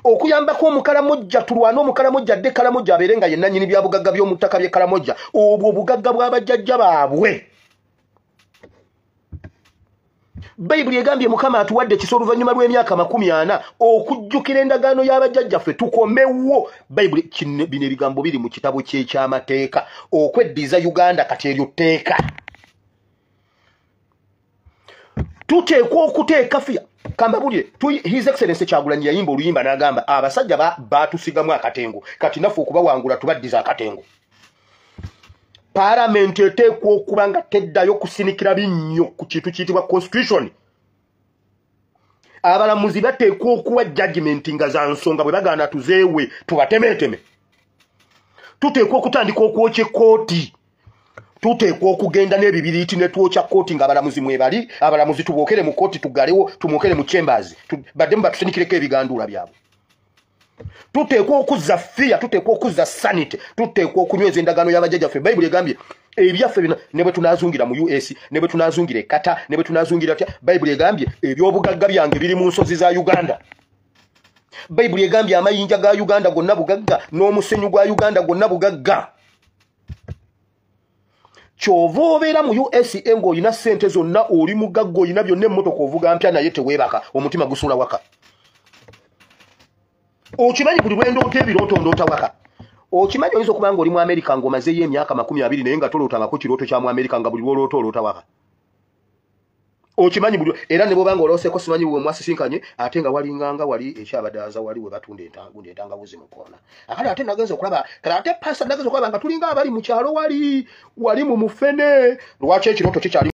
Okuyambako omukalamojja tulwana omukalamojja adde kalamojja abeere nga yenna nnyini bya bugagga by'omuttaka bye kalamojja obwo obugagga bw'abajjajja baabwe. Bayibuli egambye Mukama atuwadde ekisa oluvannyuma lw'emyaka 40 okujjukira endagaano y'abajjajjaffe tukomewo. Bayibuli bino ebigambo biri mu kitabo ky'ekyamateeka okweddiza Uganda kati eryo tteeka. Tuteekwa okuteeka fiya kambabulire His Excellency Kyagulanyi yayimba oluyimba n'agamba abasajja baatusigamu akatengo kati naffe okubawangula tubaddiza akatengo. Parliament eteekwa okuba nga teddayo kusinikira binnyo ku kintu kiyitibwa constitution. Abalamuzi bateekwa okuwa judgment nga za nsonga bwe bagaana tuzeewe tubatemeeteme. Tuteekwa okutandika okwokya ekkooti. Tuteekwa okugenda n'ebibiriiti ne twokya kkooti nga abalamuzi mwebali abalamuzi tubookere mu kkooti tugalewo tumwokere mu chambers baddemu batusinikireko ebiganduula byabwe. Tuteekwa okuzza fiya, tuteekwa okuzza sanity, tuteekwa okunyweza endagaano y'abajjajjaffe. Bayibuli egambye ebyaffe bino ne bwe tunaazungira mu US ne bwe tunaazungira Kata ne bwe tunaazungira tya Bayibuli egambye ebyobugagga byange biri mu nsozi za Uganda. Bayibuli egambye amayinja ga Uganda gonna bugagga n'omusenyu gwa Uganda gonna bugagga. Kyova obeera mu USA ng'olina ssente zonna oli mugagga olina byonna emmotoka ovuga mpya naye teweebaka omutima gusuula waka. Okimanyi buli lwe ndoota ebirooto ndoota waka. Okimanyi oyinza okuba nga oli mu Amerika ng'omazeeyo emyaka 20 naye nga tolootangako kirooto kya mu Amerika nga buli lwoloota oloota waka. Okimanyi buli era ne bw'oba ng'olooseko simanyi bwe mwasisinkanye ate nga walinganga wali ekyabadaaza wali we batunda entangabuzi mu koona. Akati ate nagenza okulaba ate pasa nagenza okulaba nga tulinga abali mu kyalo wali mu mufene lwaki ekirooto kikyali